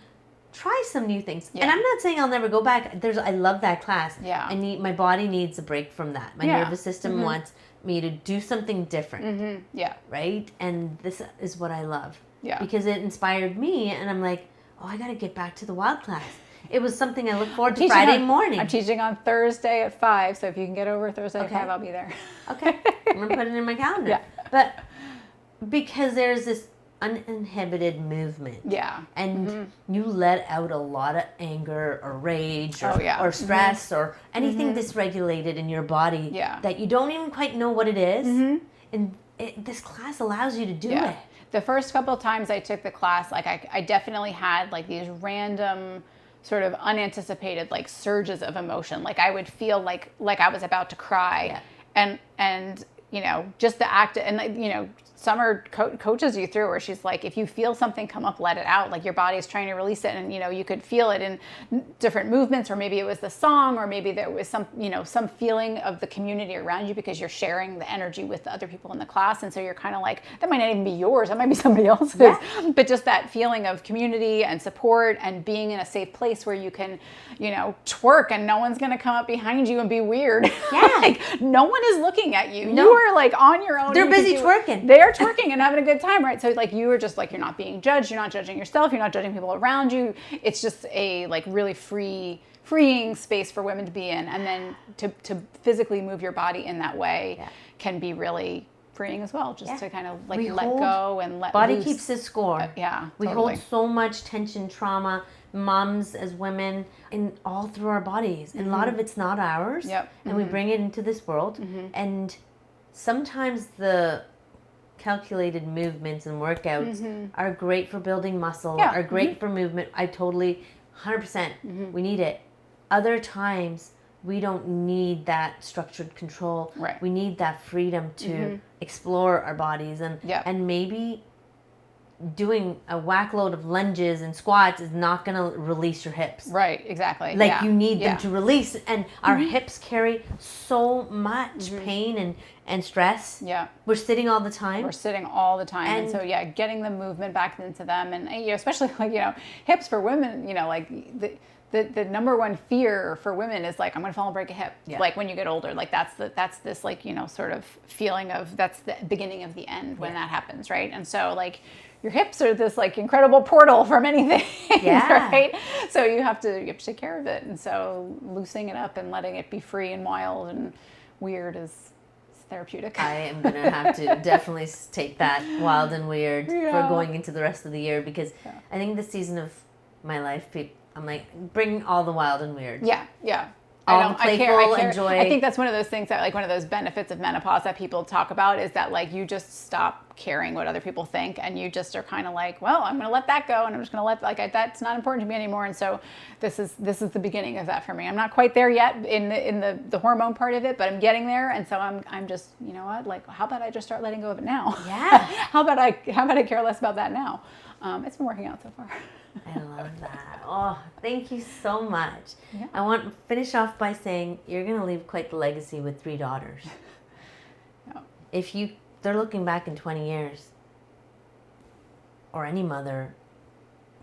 Speaker 1: Try some new things. And I'm not saying I'll never go back. I love that class. My body needs a break from that. My nervous system wants me to do something different. Right? And this is what I love. Because it inspired me, and I'm like, oh, I got to get back to the wild class. It was something I look forward to Friday morning.
Speaker 2: I'm teaching on Thursday at 5, so if you can get over Thursday at 5, I'll be there.
Speaker 1: Okay. I'm going to put it in my calendar. But because there's this uninhibited movement. And you let out a lot of anger or rage or stress or anything dysregulated in your body that you don't even quite know what it is. And this class allows you to do it.
Speaker 2: The first couple of times I took the class, like I definitely had like these random sort of unanticipated like surges of emotion. Like I would feel like I was about to cry, and just the act, and Summer coaches you through where she's like, if you feel something come up, let it out. Like your body's trying to release it, and you could feel it in different movements, or maybe it was the song, or maybe there was some feeling of the community around you because you're sharing the energy with the other people in the class, and so you're kind of like, that might not even be yours, that might be somebody else's, but just that feeling of community and support and being in a safe place where you can, twerk and no one's gonna come up behind you and be weird. Like no one is looking at you. You are like on your own.
Speaker 1: They're busy twerking.
Speaker 2: They're twerking and having a good time, right? So like you were just like, you're not being judged, you're not judging yourself, you're not judging people around you. It's just a like really freeing space for women to be in, and then to physically move your body in that way can be really freeing as well, just to kind of like let go and let
Speaker 1: body
Speaker 2: loose.
Speaker 1: Keeps the score. We hold so much tension, trauma, moms as women, in all through our bodies, and a lot of it's not ours, and we bring it into this world, and sometimes the calculated movements and workouts are great for building muscle, are great for movement. I totally 100% we need it. Other times we don't need that structured control. We need that freedom to explore our bodies, and maybe doing a whack load of lunges and squats is not going to release your hips.
Speaker 2: Right, exactly.
Speaker 1: Like you need them to release, and our hips carry so much pain and stress. We're sitting all the time.
Speaker 2: And so getting the movement back into them, and especially like hips for women, like the number one fear for women is like, I'm gonna fall and break a hip. Like when you get older, like that's this like sort of feeling of that's the beginning of the end when that happens, right? And so like your hips are this like incredible portal for many things, right? So you have to take care of it, and so loosening it up and letting it be free and wild and weird is therapeutic.
Speaker 1: I am going to have to definitely take that wild and weird for going into the rest of the year, because I think this season of my life, I'm like, bring all the wild and weird. All the playful, enjoy.
Speaker 2: I think that's one of those things that, like, one of those benefits of menopause that people talk about is that, like, you just stop caring what other people think, and you just are kind of like, well, I'm going to let that go, and I'm just going to let, that's not important to me anymore. And so this is the beginning of that for me. I'm not quite there yet in the hormone part of it, but I'm getting there. And so I'm just, you know what, like, how about I just start letting go of it now? How about I care less about that now? It's been working out so far.
Speaker 1: I love that. Oh, thank you so much. I want to finish off by saying you're going to leave quite the legacy with 3 daughters. If they're looking back in 20 years, or any mother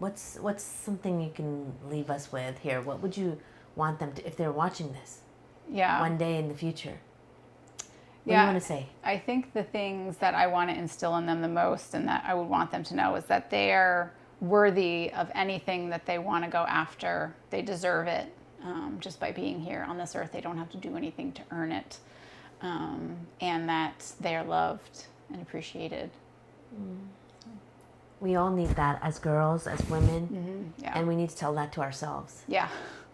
Speaker 1: what's something you can leave us with here? What would you want them to, if they're watching this one day in the future? What do you want to say?
Speaker 2: I think the things that I want to instill in them the most and that I would want them to know is that they're worthy of anything that they want to go after. They deserve it. Just by being here on this earth, they don't have to do anything to earn it. And that they are loved and appreciated.
Speaker 1: We all need that as girls, as women.
Speaker 2: Yeah.
Speaker 1: And we need to tell that to ourselves.
Speaker 2: Yeah.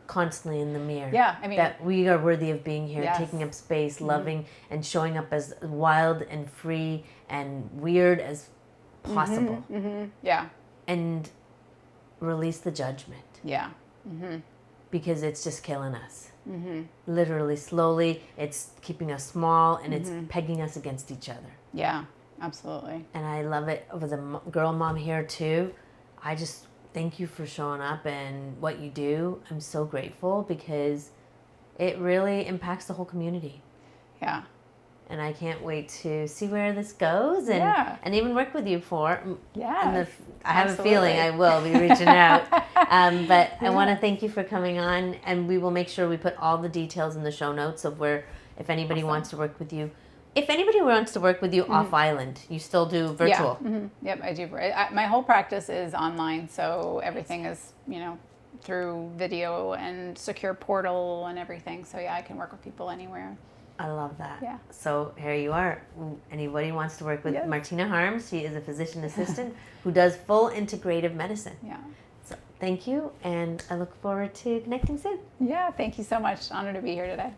Speaker 1: Constantly in the mirror.
Speaker 2: Yeah, I mean,
Speaker 1: that we are worthy of being here,
Speaker 2: yes.
Speaker 1: taking up space, loving, and showing up as wild and free and weird as possible.
Speaker 2: Yeah.
Speaker 1: And release the judgment.
Speaker 2: Yeah.
Speaker 1: Because it's just killing us. Literally, slowly, it's keeping us small and it's pegging us against each other.
Speaker 2: Yeah, absolutely.
Speaker 1: And I love it with a girl mom here too. I just thank you for showing up and what you do. I'm so grateful because it really impacts the whole community.
Speaker 2: Yeah.
Speaker 1: And I can't wait to see where this goes and even work with you for.
Speaker 2: Yeah.
Speaker 1: I have a feeling I will be reaching out. But I want to thank you for coming on, and we will make sure we put all the details in the show notes of where, if anybody wants to work with you. If anybody wants to work with you off island, you still do virtual.
Speaker 2: Yeah. Yep, I do. My whole practice is online, so everything is, through video and secure portal and everything. So yeah, I can work with people anywhere.
Speaker 1: I love that.
Speaker 2: Yeah.
Speaker 1: So here you are. Anybody wants to work with Martina Harms, she is a physician assistant who does full integrative medicine.
Speaker 2: Yeah.
Speaker 1: So thank you, and I look forward to connecting soon.
Speaker 2: Yeah, thank you so much. Honor to be here today.